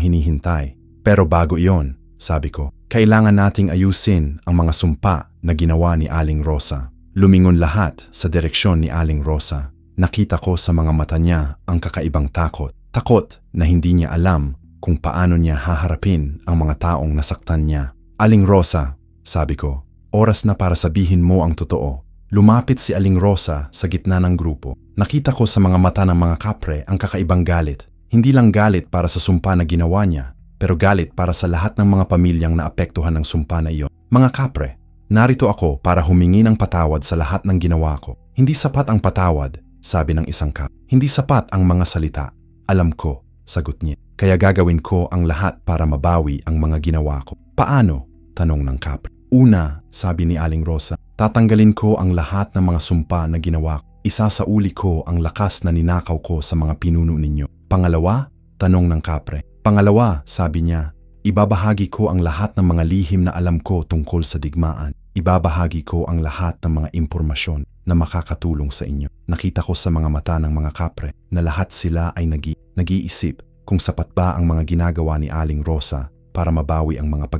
hinihintay. Pero bago iyon, sabi ko, kailangan nating ayusin ang mga sumpa na ginawa ni Aling Rosa. Lumingon lahat sa direksyon ni Aling Rosa. Nakita ko sa mga mata niya ang kakaibang takot. Takot na hindi niya alam kung paano niya haharapin ang mga taong nasaktan niya. Aling Rosa, sabi ko, oras na para sabihin mo ang totoo. Lumapit si Aling Rosa sa gitna ng grupo. Nakita ko sa mga mata ng mga kapre ang kakaibang galit. Hindi lang galit para sa sumpa na ginawa niya, pero galit para sa lahat ng mga pamilyang naapektuhan ng sumpa na iyon. Mga kapre, narito ako para humingi ng patawad sa lahat ng ginawa ko. Hindi sapat ang patawad, sabi ng isang kap. Hindi sapat ang mga salita. Alam ko, sagot niya. Kaya gagawin ko ang lahat para mabawi ang mga ginawa ko. Paano? Tanong ng kapre. Una, sabi ni Aling Rosa, tatanggalin ko ang lahat ng mga sumpa na ginawa ko. Isasauli ko ang lakas na ninakaw ko sa mga pinuno ninyo. Pangalawa, tanong ng kapre. Pangalawa, sabi niya, ibabahagi ko ang lahat ng mga lihim na alam ko tungkol sa digmaan. Ibabahagi ko ang lahat ng mga impormasyon na makakatulong sa inyo. Nakita ko sa mga mata ng mga kapre na lahat sila ay nag-iisip kung sapat ba ang mga ginagawa ni Aling Rosa para mabawi ang mga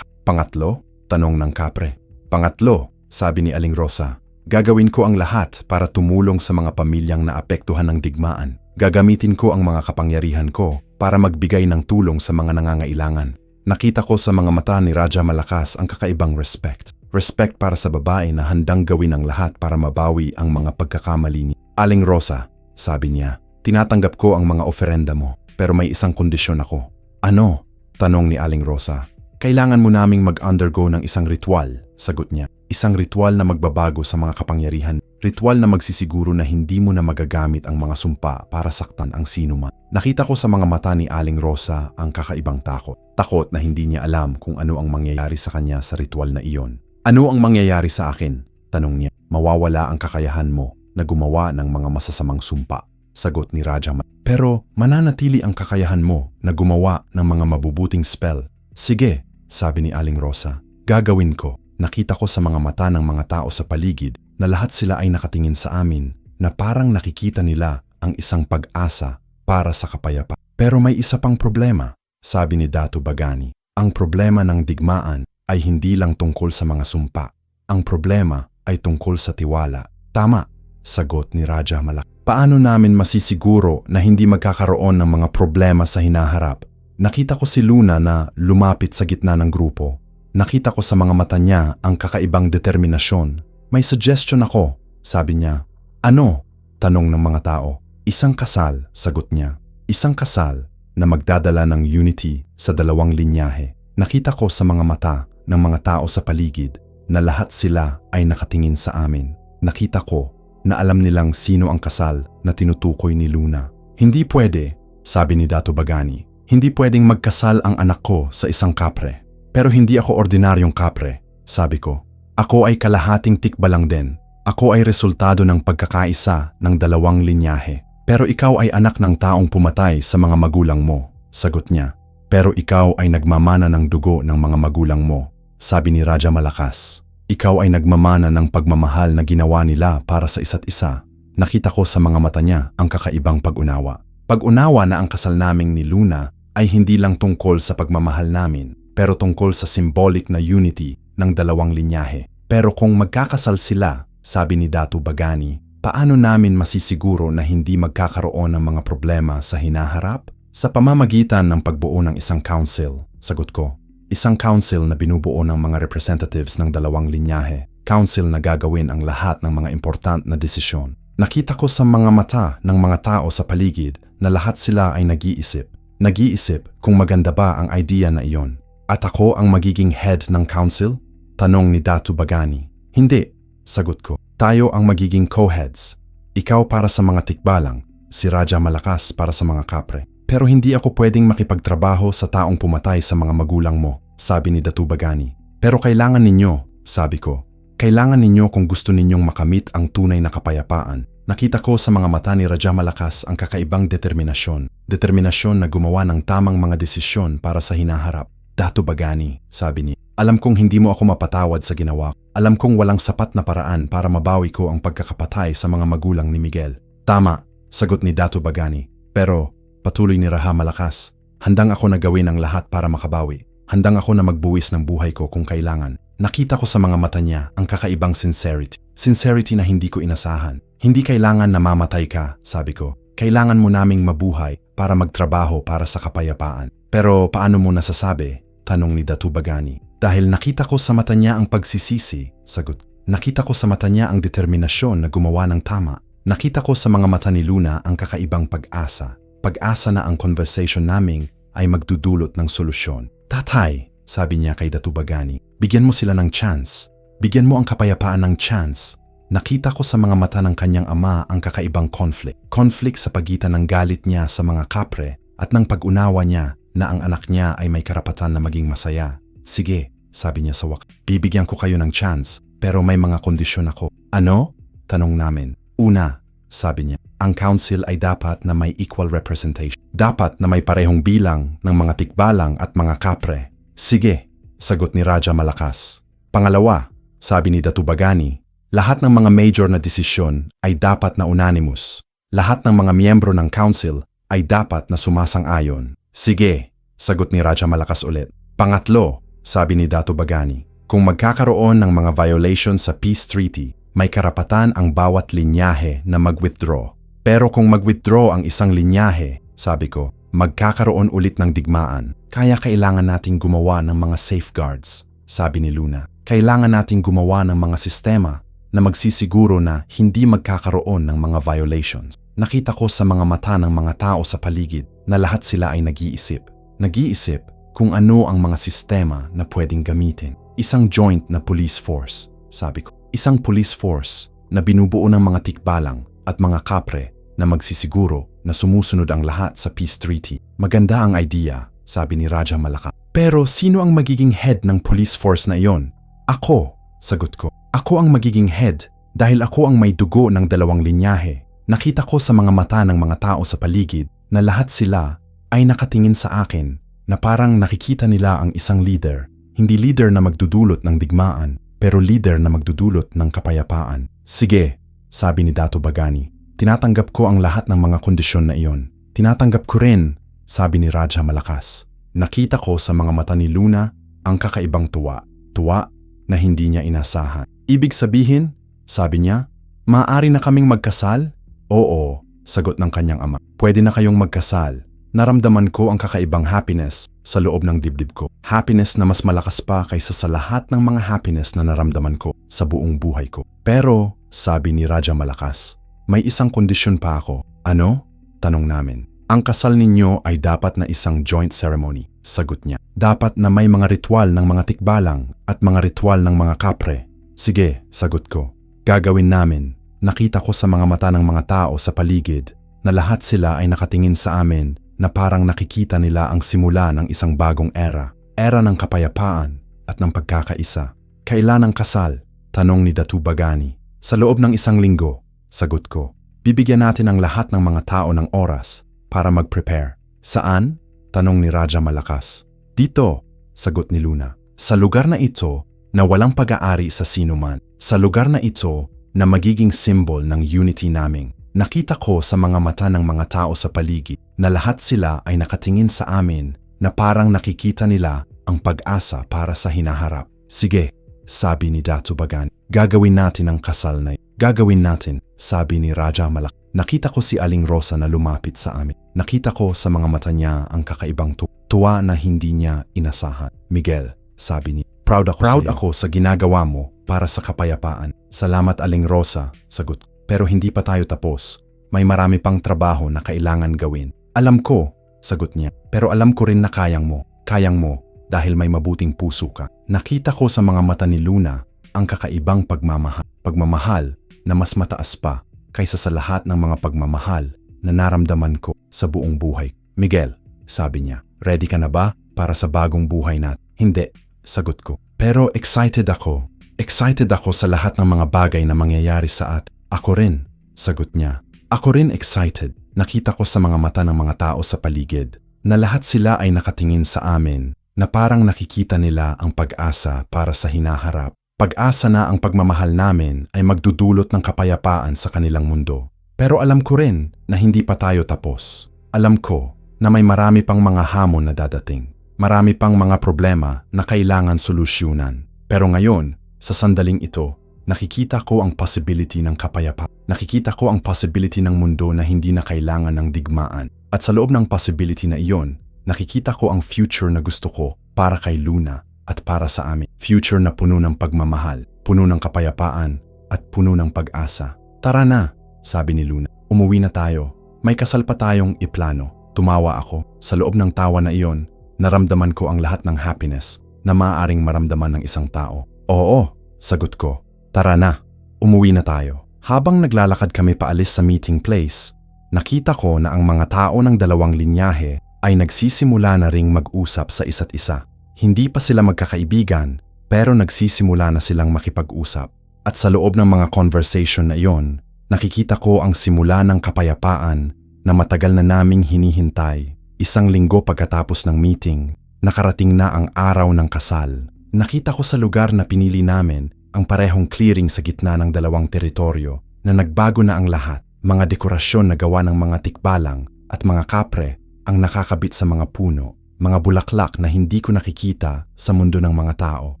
Pangatlo, tanong ng kapre. Pangatlo, sabi ni Aling Rosa, gagawin ko ang lahat para tumulong sa mga pamilyang naapektuhan ng digmaan. Gagamitin ko ang mga kapangyarihan ko para magbigay ng tulong sa mga nangangailangan. Nakita ko sa mga mata ni Raja Malakas ang kakaibang respect. Respect para sa babae na handang gawin ang lahat para mabawi ang mga pagkakamali niya. Aling Rosa, sabi niya, tinatanggap ko ang mga oferenda mo, pero may isang kondisyon ako. Ano? Tanong ni Aling Rosa. Kailangan mo naming mag-undergo ng isang ritual, sagot niya. Isang ritual na magbabago sa mga kapangyarihan. Ritual na magsisiguro na hindi mo na magagamit ang mga sumpa para saktan ang sinuman. Nakita ko sa mga mata ni Aling Rosa ang kakaibang takot. Takot na hindi niya alam kung ano ang mangyayari sa kanya sa ritual na iyon. Ano ang mangyayari sa akin? Tanong niya. Mawawala ang kakayahan mo na gumawa ng mga masasamang sumpa. Sagot ni Raja. Pero mananatili ang kakayahan mo na gumawa ng mga mabubuting spell. Sige, sabi ni Aling Rosa. Gagawin ko. Nakita ko sa mga mata ng mga tao sa paligid na lahat sila ay nakatingin sa amin na parang nakikita nila ang isang pag-asa para sa kapayapaan. Pero may isa pang problema, sabi ni Datu Bagani. Ang problema ng digmaan ay hindi lang tungkol sa mga sumpa. Ang problema ay tungkol sa tiwala. Tama, sagot ni Raja Malak. Paano namin masisiguro na hindi magkakaroon ng mga problema sa hinaharap? Nakita ko si Luna na lumapit sa gitna ng grupo. Nakita ko sa mga mata niya ang kakaibang determinasyon. May suggestion ako, sabi niya. Ano? Tanong ng mga tao. Isang kasal, sagot niya. Isang kasal na magdadala ng unity sa dalawang linyahe. Nakita ko sa mga mata ng mga tao sa paligid na lahat sila ay nakatingin sa amin. Nakita ko na alam nilang sino ang kasal na tinutukoy ni Luna. Hindi pwede, sabi ni Datu Bagani. Hindi pwedeng magkasal ang anak ko sa isang kapre. Pero hindi ako ordinaryong kapre, sabi ko. Ako ay kalahating tikbalang din. Ako ay resultado ng pagkakaisa ng dalawang linyahe. Pero ikaw ay anak ng taong pumatay sa mga magulang mo, sagot niya. Pero ikaw ay nagmamana ng dugo ng mga magulang mo, sabi ni Raja Malakas. Ikaw ay nagmamana ng pagmamahal na ginawa nila para sa isa't isa. Nakita ko sa mga mata niya ang kakaibang pag-unawa. Pag-unawa na ang kasal naming ni Luna ay hindi lang tungkol sa pagmamahal namin, pero tungkol sa symbolic na unity ng dalawang linyahe. Pero kung magkakasal sila, sabi ni Datu Bagani, paano namin masisiguro na hindi magkakaroon ng mga problema sa hinaharap? Sa pamamagitan ng pagbuo ng isang council, sagot ko. Isang council na binubuo ng mga representatives ng dalawang linyahe. Council na gagawin ang lahat ng mga important na desisyon. Nakita ko sa mga mata ng mga tao sa paligid na lahat sila ay nag-iisip. Nag-iisip kung maganda ba ang idea na iyon. At ako ang magiging head ng council? Tanong ni Datu Bagani. Hindi, sagot ko. Tayo ang magiging co-heads. Ikaw para sa mga tikbalang, si Raja Malakas para sa mga kapre. Pero hindi ako pwedeng makipagtrabaho sa taong pumatay sa mga magulang mo, sabi ni Datu Bagani. Pero kailangan ninyo, sabi ko. Kailangan ninyo kung gusto ninyong makamit ang tunay na kapayapaan. Nakita ko sa mga mata ni Raja Malakas ang kakaibang determinasyon. Determinasyon na gumawa ng tamang mga desisyon para sa hinaharap. Datu Bagani, sabi niya. Alam kong hindi mo ako mapatawad sa ginawa. Alam kong walang sapat na paraan para mabawi ko ang pagkakapatay sa mga magulang ni Miguel. Tama, sagot ni Datu Bagani. Pero, patuloy ni Raja Malakas, handang ako na gawin ang lahat para makabawi. Handang ako na magbuwis ng buhay ko kung kailangan. Nakita ko sa mga mata niya ang kakaibang sincerity. Sincerity na hindi ko inasahan. Hindi kailangan na mamatay ka, sabi ko. Kailangan mo naming mabuhay para magtrabaho para sa kapayapaan. Pero paano mo nasasabi? Tanong ni Datu Bagani. Dahil nakita ko sa mata niya ang pagsisisi, sagot. Nakita ko sa mata niya ang determinasyon na gumawa ng tama. Nakita ko sa mga mata ni Luna ang kakaibang pag-asa. Pag-asa na ang conversation naming ay magdudulot ng solusyon. Tatay, sabi niya kay Datu Bagani, bigyan mo sila ng chance. Bigyan mo ang kapayapaan ng chance. Nakita ko sa mga mata ng kanyang ama ang kakaibang conflict. Conflict sa pagitan ng galit niya sa mga kapre at ng pag-unawa niya na ang anak niya ay may karapatan na maging masaya. Sige, sabi niya sa wakas. Bibigyan ko kayo ng chance, pero may mga kondisyon ako. Ano? Tanong namin. Una, sabi niya, ang council ay dapat na may equal representation. Dapat na may parehong bilang ng mga tikbalang at mga kapre. Sige, sagot ni Raja Malakas. Pangalawa, sabi ni Datu Bagani, lahat ng mga major na desisyon ay dapat na unanimous. Lahat ng mga miyembro ng council ay dapat na sumasang-ayon. Sige, sagot ni Raja Malakas ulit. Pangatlo, sabi ni Datu Bagani, kung magkakaroon ng mga violation sa peace treaty, may karapatan ang bawat linyahe na mag-withdraw. Pero kung mag-withdraw ang isang linyahe, sabi ko, magkakaroon ulit ng digmaan. Kaya kailangan nating gumawa ng mga safeguards, sabi ni Luna. Kailangan nating gumawa ng mga sistema na magsisiguro na hindi magkakaroon ng mga violations. Nakita ko sa mga mata ng mga tao sa paligid na lahat sila ay nag-iisip. Nag-iisip kung ano ang mga sistema na pwedeng gamitin. Isang joint na police force. sabi ko. Isang police force na binubuo ng mga tikbalang at mga kapre na magsisiguro na sumusunod ang lahat sa peace treaty. Maganda ang idea, sabi ni Raja Malakas. Pero sino ang magiging head ng police force na iyon? Ako, sagot ko. Ako ang magiging head dahil ako ang may dugo ng dalawang linyahe. Nakita ko sa mga mata ng mga tao sa paligid na lahat sila ay nakatingin sa akin na parang nakikita nila ang isang leader. Hindi leader na magdudulot ng digmaan, pero leader na magdudulot ng kapayapaan. Sige, sabi ni Dato Bagani. Tinatanggap ko ang lahat ng mga kondisyon na iyon. Tinatanggap ko rin, sabi ni Raja Malakas. Nakita ko sa mga mata ni Luna ang kakaibang tuwa. Tuwa na hindi niya inasahan. Ibig sabihin, sabi niya, maaari na kaming magkasal? Oo, sagot ng kanyang ama. Pwede na kayong magkasal. Naramdaman ko ang kakaibang happiness sa loob ng dibdib ko. Happiness na mas malakas pa kaysa sa lahat ng mga happiness na naramdaman ko sa buong buhay ko. Pero, sabi ni Raja Malakas, may isang kondisyon pa ako. Ano? Tanong namin. Ang kasal ninyo ay dapat na isang joint ceremony, sagot niya. Dapat na may mga ritual ng mga tikbalang at mga ritual ng mga kapre. Sige, sagot ko. Gagawin namin. Nakita ko sa mga mata ng mga tao sa paligid na lahat sila ay nakatingin sa amin na parang nakikita nila ang simula ng isang bagong era. Era ng kapayapaan at ng pagkakaisa. Kailan ang kasal? Tanong ni Datu Bagani. Sa loob ng isang linggo, sagot ko. Bibigyan natin ang lahat ng mga tao ng oras para mag-prepare. Saan? Tanong ni Raja Malakas. Dito, sagot ni Luna. Sa lugar na ito na walang pag-aari sa sinuman. Sa lugar na ito na magiging symbol ng unity naming. Nakita ko sa mga mata ng mga tao sa paligid na lahat sila ay nakatingin sa amin na parang nakikita nila ang pag-asa para sa hinaharap. Sige, sabi ni Datu Bagani. Gagawin natin ang kasal na. Gagawin natin, sabi ni Raja Malakas. Nakita ko si Aling Rosa na lumapit sa amin. Nakita ko sa mga mata niya ang kakaibang tuwa na hindi niya inasahan. Miguel, sabi niya, proud ako sa ginagawa mo para sa kapayapaan. Salamat Aling Rosa, sagot ko. Pero hindi pa tayo tapos. May marami pang trabaho na kailangan gawin. Alam ko, sagot niya. Pero alam ko rin na kayang mo. Kayang mo dahil may mabuting puso ka. Nakita ko sa mga mata ni Luna ang kakaibang pagmamahal. Pagmamahal na mas mataas pa kaysa sa lahat ng mga pagmamahal na naramdaman ko sa buong buhay. Miguel, sabi niya, ready ka na ba para sa bagong buhay natin? Hindi, sagot ko. Pero excited ako. Excited ako sa lahat ng mga bagay na mangyayari sa atin. Ako rin, sagot niya. Ako rin excited. Nakita ko sa mga mata ng mga tao sa paligid na lahat sila ay nakatingin sa amin na parang nakikita nila ang pag-asa para sa hinaharap. Pag-asa na ang pagmamahal namin ay magdudulot ng kapayapaan sa kanilang mundo. Pero alam ko rin na hindi pa tayo tapos. Alam ko na may marami pang mga hamon na dadating. Marami pang mga problema na kailangan solusyonan. Pero ngayon, sa sandaling ito, nakikita ko ang possibility ng kapayapaan. Nakikita ko ang possibility ng mundo na hindi na kailangan ng digmaan. At sa loob ng possibility na iyon, nakikita ko ang future na gusto ko para kay Luna at para sa amin. Future na puno ng pagmamahal, puno ng kapayapaan, at puno ng pag-asa. Tara na, sabi ni Luna. Umuwi na tayo. May kasal pa tayong iplano. Tumawa ako. Sa loob ng tawa na iyon, naramdaman ko ang lahat ng happiness na maaaring maramdaman ng isang tao. Oo, sagot ko. Tara na, umuwi na tayo. Habang naglalakad kami paalis sa meeting place, nakita ko na ang mga tao ng dalawang linyahe ay nagsisimula na ring mag-usap sa isa't isa. Hindi pa sila magkakaibigan, pero nagsisimula na silang makipag-usap. At sa loob ng mga conversation na iyon, nakikita ko ang simula ng kapayapaan na matagal na naming hinihintay. Isang linggo pagkatapos ng meeting, nakarating na ang araw ng kasal. Nakita ko sa lugar na pinili namin ang parehong clearing sa gitna ng dalawang teritoryo na nagbago na ang lahat. Mga dekorasyon na gawa ng mga tikbalang at mga kapre ang nakakabit sa mga puno. Mga bulaklak na hindi ko nakikita sa mundo ng mga tao.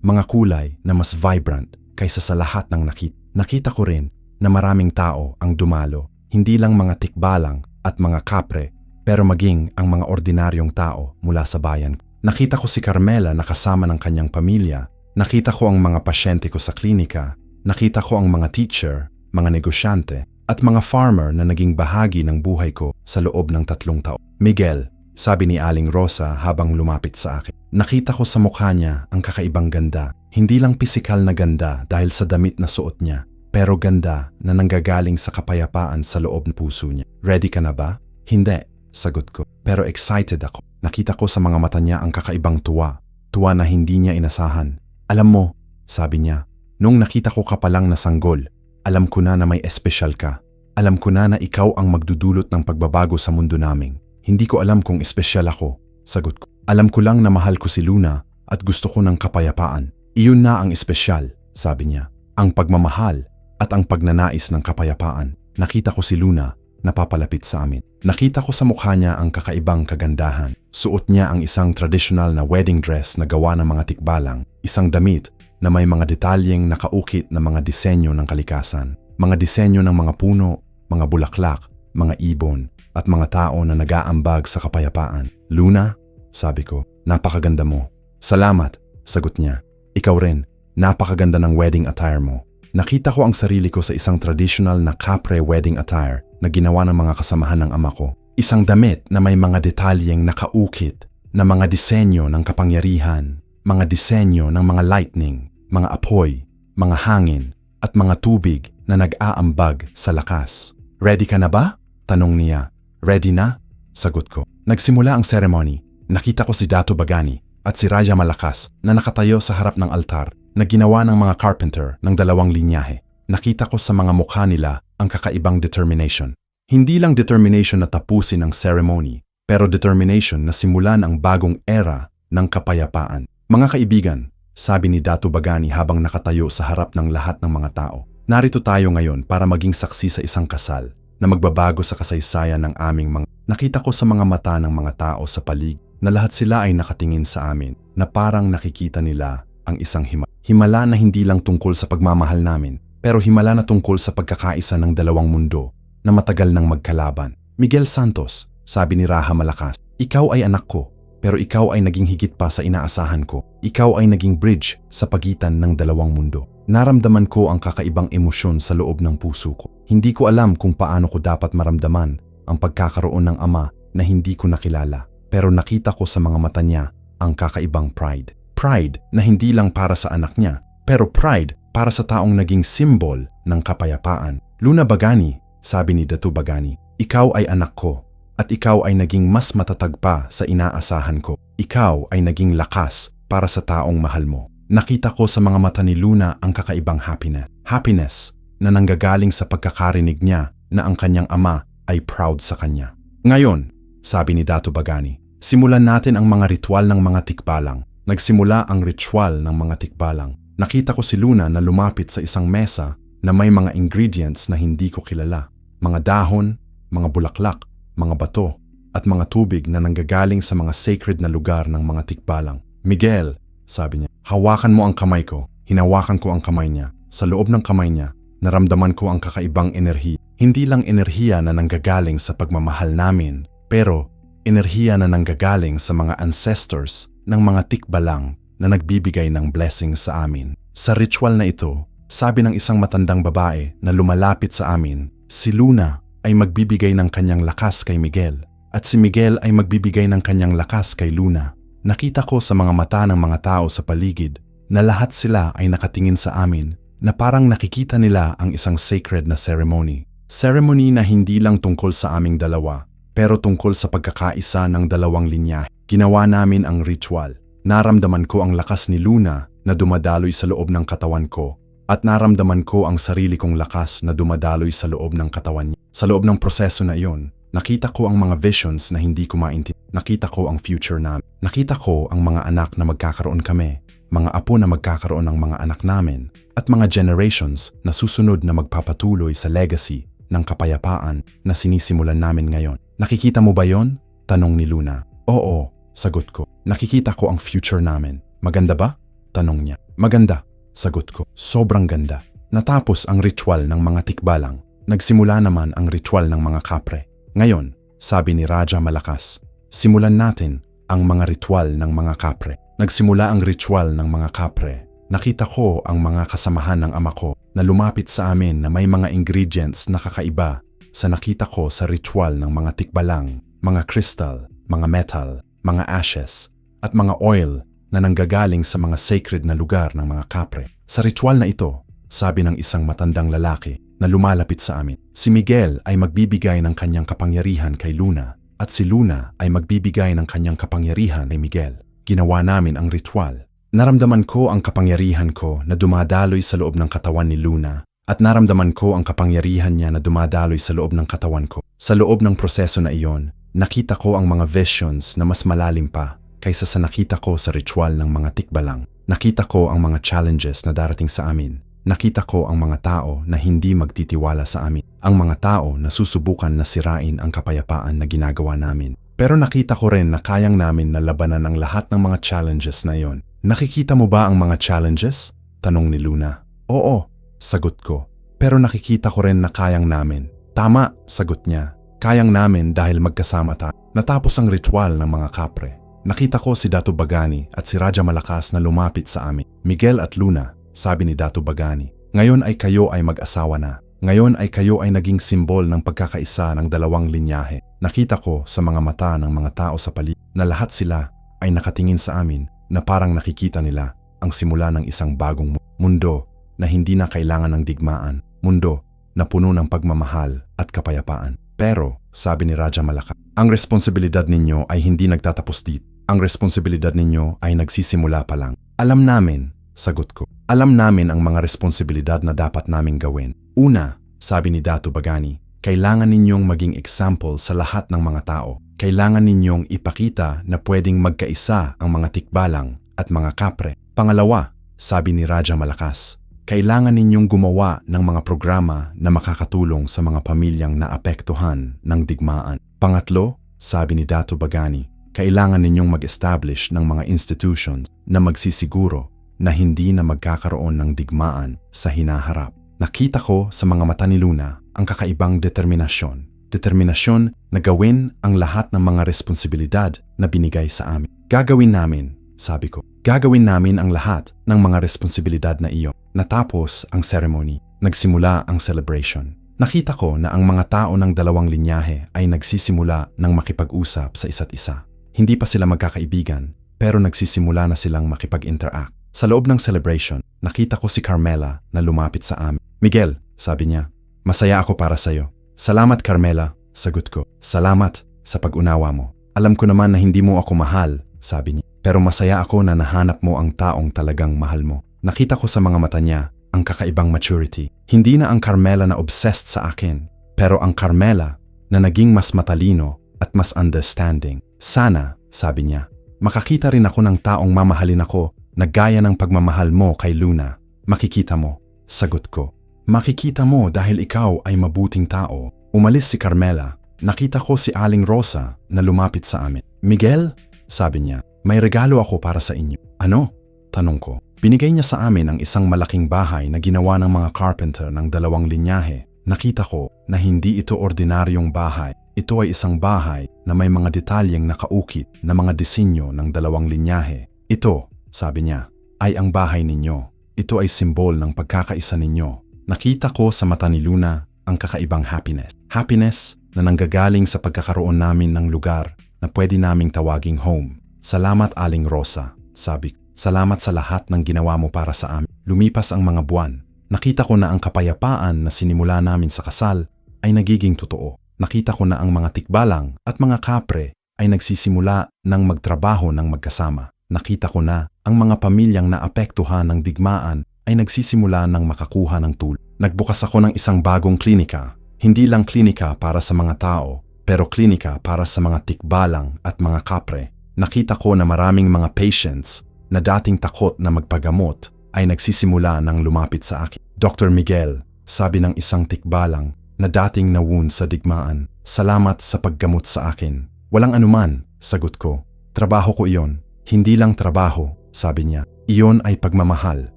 Mga kulay na mas vibrant kaysa sa lahat ng nakita. Nakita ko rin na maraming tao ang dumalo. Hindi lang mga tikbalang at mga kapre, pero maging ang mga ordinaryong tao mula sa bayan. Nakita ko si Carmela na kasama ng kanyang pamilya. Nakita ko ang mga pasyente ko sa klinika. Nakita ko ang mga teacher, mga negosyante, at mga farmer na naging bahagi ng buhay ko sa loob ng 3 taon. Miguel, sabi ni Aling Rosa habang lumapit sa akin. Nakita ko sa mukha niya ang kakaibang ganda. Hindi lang pisikal na ganda dahil sa damit na suot niya, pero ganda na nanggagaling sa kapayapaan sa loob ng puso niya. Ready ka na ba? Hindi, sagot ko. Pero excited ako. Nakita ko sa mga mata niya ang kakaibang tuwa. Tuwa na hindi niya inasahan. Alam mo, sabi niya, nung nakita ko ka palang na sanggol, alam ko na may espesyal ka. Alam ko na ikaw ang magdudulot ng pagbabago sa mundo namin. Hindi ko alam kung espesyal ako, sagot ko. Alam ko lang na mahal ko si Luna at gusto ko ng kapayapaan. Iyon na ang espesyal, sabi niya. Ang pagmamahal at ang pagnanais ng kapayapaan. Nakita ko si Luna napapalapit sa amin. Nakita ko sa mukha niya ang kakaibang kagandahan. Suot niya ang isang traditional na wedding dress na gawa ng mga tikbalang, isang damit na may mga detalyeng nakaukit na mga disenyo ng kalikasan. Mga disenyo ng mga puno, mga bulaklak, mga ibon, at mga tao na nag-aambag sa kapayapaan. Luna, sabi ko, napakaganda mo. Salamat, sagot niya. Ikaw rin, napakaganda ng wedding attire mo. Nakita ko ang sarili ko sa isang traditional na kapre wedding attire na ginawa ng mga kasamahan ng ama ko. Isang damit na may mga detalyeng nakaukit na mga disenyo ng kapangyarihan, mga disenyo ng mga lightning, mga apoy, mga hangin, at mga tubig na nag-aambag sa lakas. Ready ka na ba? Tanong niya. Ready na? Sagot ko. Nagsimula ang ceremony. Nakita ko si Dato Bagani at si Raja Malakas na nakatayo sa harap ng altar na ginawa ng mga carpenter ng 2 linyahe. Nakita ko sa mga mukha nila ang kakaibang determination. Hindi lang determination na tapusin ang ceremony, pero determination na simulan ang bagong era ng kapayapaan. Mga kaibigan, sabi ni Dato Bagani habang nakatayo sa harap ng lahat ng mga tao. Narito tayo ngayon para maging saksi sa isang kasal na magbabago sa kasaysayan ng aming mga... Nakita ko sa mga mata ng mga tao sa paligid na lahat sila ay nakatingin sa amin na parang nakikita nila ang isang himala. Himala na hindi lang tungkol sa pagmamahal namin, pero himala na tungkol sa pagkakaisa ng 2 mundo na matagal nang magkalaban. Miguel Santos, sabi ni Raja Malakas, ikaw ay anak ko, pero ikaw ay naging higit pa sa inaasahan ko. Ikaw ay naging bridge sa pagitan ng 2 mundo. Naramdaman ko ang kakaibang emosyon sa loob ng puso ko. Hindi ko alam kung paano ko dapat maramdaman ang pagkakaroon ng ama na hindi ko nakilala. Pero nakita ko sa mga mata niya ang kakaibang pride. Pride na hindi lang para sa anak niya, pero pride para sa taong naging simbol ng kapayapaan. Luna Bagani, sabi ni Dato Bagani, ikaw ay anak ko at ikaw ay naging mas matatag pa sa inaasahan ko. Ikaw ay naging lakas para sa taong mahal mo. Nakita ko sa mga mata ni Luna ang kakaibang happiness. Happiness na nanggagaling sa pagkakarinig niya na ang kanyang ama ay proud sa kanya. Ngayon, sabi ni Dato Bagani, simulan natin ang mga ritual ng mga tikbalang. Nagsimula ang ritual ng mga tikbalang. Nakita ko si Luna na lumapit sa isang mesa na may mga ingredients na hindi ko kilala. Mga dahon, mga bulaklak, mga bato, at mga tubig na nanggagaling sa mga sacred na lugar ng mga tikbalang. Miguel, sabi niya, hawakan mo ang kamay ko. Hinawakan ko ang kamay niya. Sa loob ng kamay niya, naramdaman ko ang kakaibang enerhiya. Hindi lang enerhiya na nanggagaling sa pagmamahal namin, pero enerhiya na nanggagaling sa mga ancestors ng mga tikbalang na nagbibigay ng blessing sa amin. Sa ritual na ito, sabi ng isang matandang babae na lumalapit sa amin, si Luna ay magbibigay ng kanyang lakas kay Miguel at si Miguel ay magbibigay ng kanyang lakas kay Luna. Nakita ko sa mga mata ng mga tao sa paligid na lahat sila ay nakatingin sa amin na parang nakikita nila ang isang sacred na ceremony. Ceremony na hindi lang tungkol sa aming dalawa, pero tungkol sa pagkakaisa ng 2 linyahe. Ginawa namin ang ritual. Naramdaman ko ang lakas ni Luna na dumadaloy sa loob ng katawan ko at naramdaman ko ang sarili kong lakas na dumadaloy sa loob ng katawan niya. Sa loob ng proseso na iyon, nakita ko ang mga visions na hindi ko maintindihan. Nakita ko ang future namin. Nakita ko ang mga anak na magkakaroon kami, mga apo na magkakaroon ng mga anak namin, at mga generations na susunod na magpapatuloy sa legacy ng kapayapaan na sinisimulan namin ngayon. Nakikita mo ba yon? Tanong ni Luna. Oo, sagot ko. Nakikita ko ang future namin. Maganda ba? Tanong niya. Maganda, sagot ko. Sobrang ganda. Natapos ang ritual ng mga tikbalang. Nagsimula naman ang ritual ng mga kapre. Ngayon, sabi ni Raja Malakas, simulan natin ang mga ritual ng mga kapre. Nagsimula ang ritual ng mga kapre. Nakita ko ang mga kasamahan ng ama ko na lumapit sa amin na may mga ingredients na kakaiba sa nakita ko sa ritual ng mga tikbalang, mga crystal, mga metal, mga ashes, at mga oil na nanggagaling sa mga sacred na lugar ng mga kapre. Sa ritual na ito, sabi ng isang matandang lalaki na lumalapit sa amin, si Miguel ay magbibigay ng kanyang kapangyarihan kay Luna at si Luna ay magbibigay ng kanyang kapangyarihan kay Miguel. Ginawa namin ang ritual. Naramdaman ko ang kapangyarihan ko na dumadaloy sa loob ng katawan ni Luna at naramdaman ko ang kapangyarihan niya na dumadaloy sa loob ng katawan ko. Sa loob ng proseso na iyon, nakita ko ang mga visions na mas malalim pa kaysa sa nakita ko sa ritual ng mga tikbalang. Nakita ko ang mga challenges na darating sa amin. Nakita ko ang mga tao na hindi magtitiwala sa amin. Ang mga tao na susubukan na sirain ang kapayapaan na ginagawa namin. Pero nakita ko rin na kayang namin na labanan ang lahat ng mga challenges na iyon. Nakikita mo ba ang mga challenges? Tanong ni Luna. Oo, sagot ko. Pero nakikita ko rin na kayang namin. Tama, sagot niya. Kayang namin dahil magkasama tayo. Natapos ang ritual ng mga kapre. Nakita ko si Datu Bagani at si Raja Malakas na lumapit sa amin. Miguel at Luna, sabi ni Datu Bagani. Ngayon ay kayo ay mag-asawa na. Ngayon ay kayo ay naging simbol ng pagkakaisa ng dalawang linyahe. Nakita ko sa mga mata ng mga tao sa paligid na lahat sila ay nakatingin sa amin na parang nakikita nila ang simula ng isang bagong mundo na hindi na kailangan ng digmaan, mundo na puno ng pagmamahal at kapayapaan. Pero, sabi ni Raja Malakas, ang responsibilidad ninyo ay hindi nagtatapos dito. Ang responsibilidad ninyo ay nagsisimula pa lang. Alam namin, sagot ko. Alam namin ang mga responsibilidad na dapat naming gawin. Una, sabi ni Datu Bagani, kailangan ninyong maging example sa lahat ng mga tao. Kailangan ninyong ipakita na pwedeng magkaisa ang mga tikbalang at mga kapre. Pangalawa, sabi ni Raja Malakas, kailangan ninyong gumawa ng mga programa na makakatulong sa mga pamilyang naapektuhan ng digmaan. Pangatlo, sabi ni Datu Bagani, kailangan ninyong mag-establish ng mga institutions na magsisiguro na hindi na magkakaroon ng digmaan sa hinaharap. Nakita ko sa mga mata ni Luna ang kakaibang determinasyon. Determinasyon na gawin ang lahat ng mga responsibilidad na binigay sa amin. Gagawin namin, sabi ko. Gagawin namin ang lahat ng mga responsibilidad na iyon. Natapos ang ceremony. Nagsimula ang celebration. Nakita ko na ang mga tao ng dalawang linyahe ay nagsisimula ng makipag-usap sa isa't isa. Hindi pa sila magkakaibigan, pero nagsisimula na silang makipag-interact. Sa loob ng celebration, nakita ko si Carmela na lumapit sa amin. Miguel, sabi niya, masaya ako para sa'yo. Salamat Carmela, sagot ko. Salamat sa pag-unawa mo. Alam ko naman na hindi mo ako mahal, sabi niya. Pero masaya ako na nahanap mo ang taong talagang mahal mo. Nakita ko sa mga mata niya ang kakaibang maturity. Hindi na ang Carmela na obsessed sa akin, pero ang Carmela na naging mas matalino at mas understanding. Sana, sabi niya, makakita rin ako ng taong mamahalin ako na gaya ng pagmamahal mo kay Luna. Makikita mo, sagot ko. Makikita mo dahil ikaw ay mabuting tao. Umalis si Carmela. Nakita ko si Aling Rosa na lumapit sa amin. Miguel, sabi niya, may regalo ako para sa inyo. Ano? Tanong ko. Binigay niya sa amin ang isang malaking bahay na ginawa ng mga carpenter ng dalawang linyahe. Nakita ko na hindi ito ordinaryong bahay. Ito ay isang bahay na may mga detalyeng nakaukit na mga disenyo ng dalawang linyahe. Ito, sabi niya, ay ang bahay ninyo. Ito ay simbol ng pagkakaisa ninyo. Nakita ko sa mata ni Luna ang kakaibang happiness. Happiness na nanggagaling sa pagkakaroon namin ng lugar na pwede naming tawaging home. Salamat Aling Rosa, sabi ko. Salamat sa lahat ng ginawa mo para sa amin. Lumipas ang mga buwan. Nakita ko na ang kapayapaan na sinimula namin sa kasal ay nagiging totoo. Nakita ko na ang mga tikbalang at mga kapre ay nagsisimula ng magtrabaho ng magkasama. Nakita ko na ang mga pamilyang naapektuhan ng digmaan ay nagsisimula ng makakuha ng tulong. Nagbukas ako ng isang bagong klinika. Hindi lang klinika para sa mga tao, pero klinika para sa mga tikbalang at mga kapre. Nakita ko na maraming mga patients na dating takot na magpagamot ay nagsisimula ng lumapit sa akin. Dr. Miguel, sabi ng isang tikbalang na dating na-wound sa digmaan, salamat sa paggamot sa akin. Walang anuman, sagot ko. Trabaho ko iyon. Hindi lang trabaho, sabi niya. Iyon ay pagmamahal.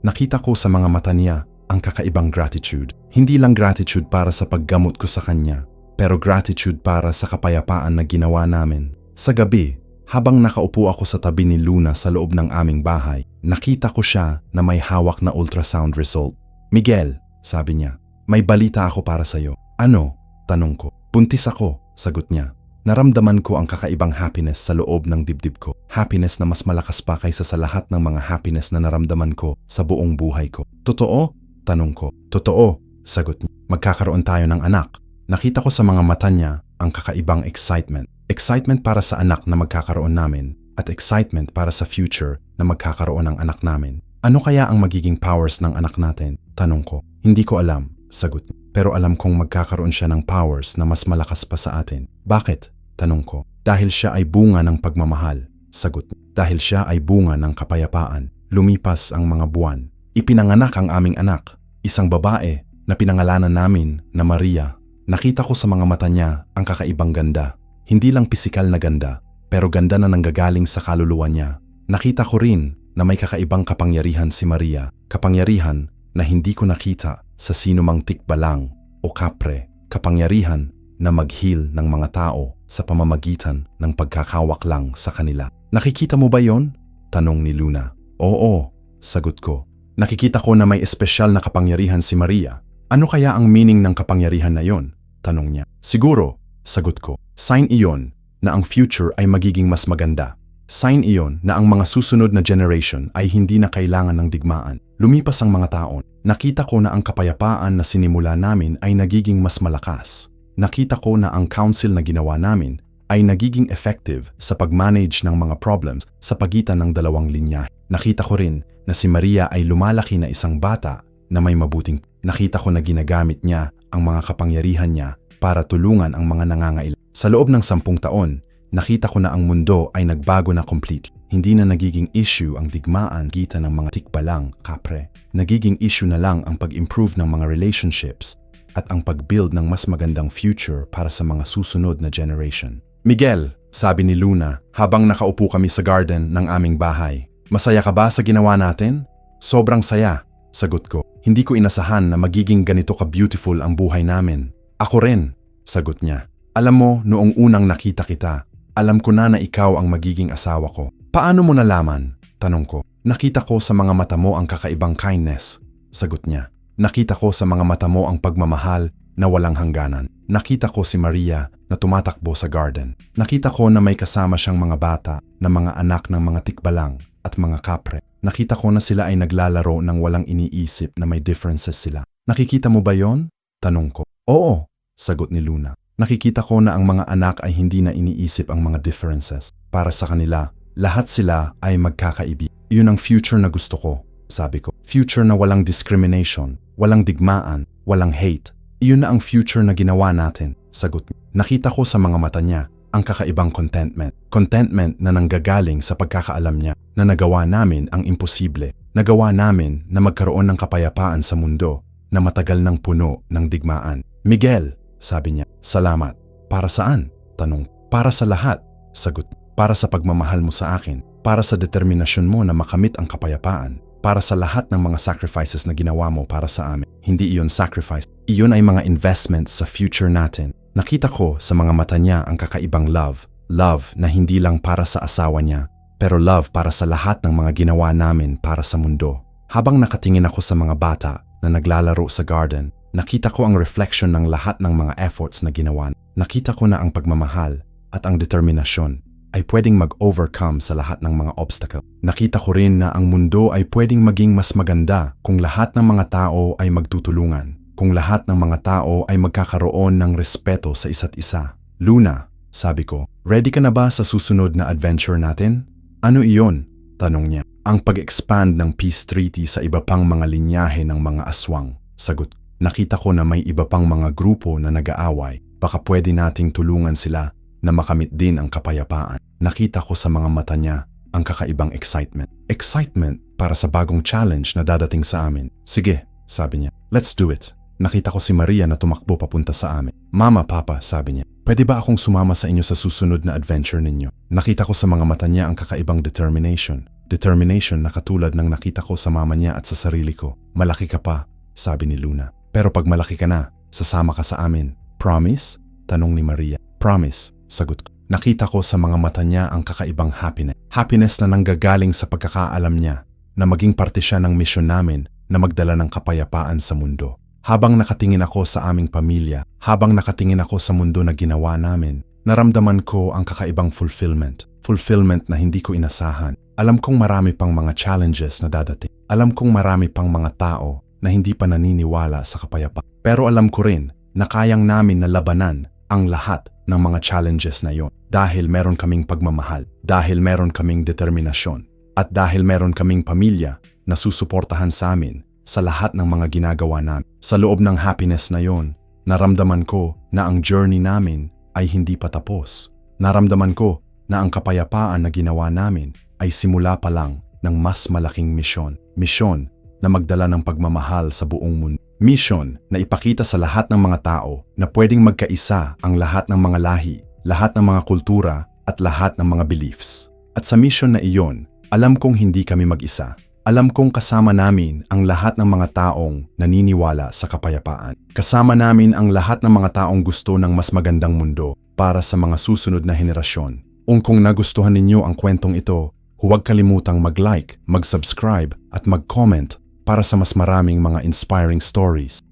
Nakita ko sa mga mata niya ang kakaibang gratitude. Hindi lang gratitude para sa paggamot ko sa kanya, pero gratitude para sa kapayapaan na ginawa namin. Sa gabi, habang nakaupo ako sa tabi ni Luna sa loob ng aming bahay, nakita ko siya na may hawak na ultrasound result. Miguel, sabi niya, may balita ako para sa'yo. Ano? Tanong ko. Buntis ako, sagot niya. Naramdaman ko ang kakaibang happiness sa loob ng dibdib ko. Happiness na mas malakas pa kaysa sa lahat ng mga happiness na naramdaman ko sa buong buhay ko. Totoo? Tanong ko. Totoo, sagot niya. Magkakaroon tayo ng anak. Nakita ko sa mga mata niya ang kakaibang excitement. Excitement para sa anak na magkakaroon namin at excitement para sa future na magkakaroon ng anak namin. Ano kaya ang magiging powers ng anak natin? Tanong ko. Hindi ko alam, sagot niya. Pero alam kong magkakaroon siya ng powers na mas malakas pa sa atin. Bakit? Tanong ko. Dahil siya ay bunga ng pagmamahal. Sagot niya. Dahil siya ay bunga ng kapayapaan. Lumipas ang mga buwan. Ipinanganak ang aming anak. Isang babae na pinangalanan namin na Maria. Nakita ko sa mga mata niya ang kakaibang ganda. Hindi lang pisikal na ganda, pero ganda na nanggagaling sa kaluluwa niya. Nakita ko rin na may kakaibang kapangyarihan si Maria. Kapangyarihan na hindi ko nakita sa sinumang tikbalang o kapre. Kapangyarihan na mag-heal ng mga tao sa pamamagitan ng pagkakawak lang sa kanila. Nakikita mo ba yon? Tanong ni Luna. Oo, sagot ko. Nakikita ko na may espesyal na kapangyarihan si Maria. Ano kaya ang meaning ng kapangyarihan na yon? Tanong niya. Siguro, sagot ko. Sign iyon na ang future ay magiging mas maganda. Sign iyon na ang mga susunod na generation ay hindi na kailangan ng digmaan. Lumipas ang mga taon. Nakita ko na ang kapayapaan na sinimula namin ay nagiging mas malakas. Nakita ko na ang council na ginawa namin ay nagiging effective sa pag-manage ng mga problems sa pagitan ng dalawang linya. Nakita ko rin na si Maria ay lumalaki na isang bata na may mabuting. Nakita ko na ginagamit niya ang mga kapangyarihan niya para tulungan ang mga nangangailangan. Sa loob ng 10 taon, nakita ko na ang mundo ay nagbago na completely. Hindi na nagiging issue ang digmaan gitan ng mga tikbalang kapre. Nagiging issue na lang ang pag-improve ng mga relationships at ang pag-build ng mas magandang future para sa mga susunod na generation. Miguel, sabi ni Luna habang nakaupo kami sa garden ng aming bahay. Masaya ka ba sa ginawa natin? Sobrang saya, sagot ko. Hindi ko inasahan na magiging ganito ka-beautiful ang buhay namin. Ako rin, sagot niya. Alam mo, noong unang nakita kita, alam ko na ikaw ang magiging asawa ko. Paano mo nalaman? Tanong ko. Nakita ko sa mga mata mo ang kakaibang kindness, sagot niya. Nakita ko sa mga mata mo ang pagmamahal na walang hangganan. Nakita ko si Maria na tumatakbo sa garden. Nakita ko na may kasama siyang mga bata na mga anak ng mga tikbalang at mga kapre. Nakita ko na sila ay naglalaro ng walang iniisip na may differences sila. Nakikita mo ba yon? Tanong ko. Oo, sagot ni Luna. Nakikita ko na ang mga anak ay hindi na iniisip ang mga differences. Para sa kanila, lahat sila ay magkakaibig. Yun ang future na gusto ko, sabi ko. Future na walang discrimination, walang digmaan, walang hate. Iyon na ang future na ginawa natin, sagot niya. Nakita ko sa mga mata niya ang kakaibang contentment. Contentment na nanggagaling sa pagkakaalam niya na nagawa namin ang imposible. Nagawa namin na magkaroon ng kapayapaan sa mundo na matagal ng puno ng digmaan. Miguel, sabi niya, salamat. Para saan? Tanong. Para sa lahat, sagot. Para sa pagmamahal mo sa akin. Para sa determinasyon mo na makamit ang kapayapaan. Para sa lahat ng mga sacrifices na ginawa mo para sa amin. Hindi iyon sacrifice. Iyon ay mga investments sa future natin. Nakita ko sa mga mata niya ang kakaibang love. Love na hindi lang para sa asawa niya, pero love para sa lahat ng mga ginawa namin para sa mundo. Habang nakatingin ako sa mga bata na naglalaro sa garden, nakita ko ang reflection ng lahat ng mga efforts na ginawa. Nakita ko na ang pagmamahal at ang determinasyon ay pwedeng mag-overcome sa lahat ng mga obstacle. Nakita ko rin na ang mundo ay pwedeng maging mas maganda kung lahat ng mga tao ay magtutulungan. Kung lahat ng mga tao ay magkakaroon ng respeto sa isa't isa. Luna, sabi ko, ready ka na ba sa susunod na adventure natin? Ano iyon? Tanong niya. Ang pag-expand ng peace treaty sa iba pang mga linyahe ng mga aswang. Sagot. Nakita ko na may iba pang mga grupo na nag-aaway. Baka pwede nating tulungan sila na makamit din ang kapayapaan. Nakita ko sa mga mata niya ang kakaibang excitement. Excitement para sa bagong challenge na dadating sa amin. Sige, sabi niya. Let's do it. Nakita ko si Maria na tumakbo papunta sa amin. Mama, Papa, sabi niya. Pwede ba akong sumama sa inyo sa susunod na adventure ninyo? Nakita ko sa mga mata niya ang kakaibang determination. Determination na katulad ng nakita ko sa mama niya at sa sarili ko. Malaki ka pa, sabi ni Luna. Pero pag malaki ka na, sasama ka sa amin. Promise? Tanong ni Maria. Promise. Sagot ko. Nakita ko sa mga mata niya ang kakaibang happiness. Happiness na nanggagaling sa pagkakaalam niya na maging parte siya ng misyon namin na magdala ng kapayapaan sa mundo. Habang nakatingin ako sa aming pamilya, habang nakatingin ako sa mundo na ginawa namin, Naramdaman ko ang kakaibang fulfillment. Fulfillment na hindi ko inasahan. Alam kong marami pang mga challenges na dadating. Alam kong marami pang mga tao na hindi pa naniniwala sa kapayapaan. Pero alam ko rin na kayang namin na labanan ang lahat ng mga challenges na yon. Dahil meron kaming pagmamahal, dahil meron kaming determinasyon, at dahil meron kaming pamilya na susuportahan sa amin sa lahat ng mga ginagawa namin. Sa loob ng happiness na yon, naramdaman ko na ang journey namin ay hindi pa tapos. Naramdaman ko na ang kapayapaan na ginawa namin ay simula pa lang ng mas malaking misyon. Misyon na magdala ng pagmamahal sa buong mundo. Misyon na ipakita sa lahat ng mga tao na pwedeng magkaisa ang lahat ng mga lahi, lahat ng mga kultura at lahat ng mga beliefs. At sa misyon na iyon, alam kong hindi kami mag-isa. Alam kong kasama namin ang lahat ng mga taong naniniwala sa kapayapaan. Kasama namin ang lahat ng mga taong gusto ng mas magandang mundo para sa mga susunod na henerasyon. Kung nagustuhan ninyo ang kwentong ito, huwag kalimutang mag-like, mag-subscribe at mag-comment para sa mas maraming mga inspiring stories.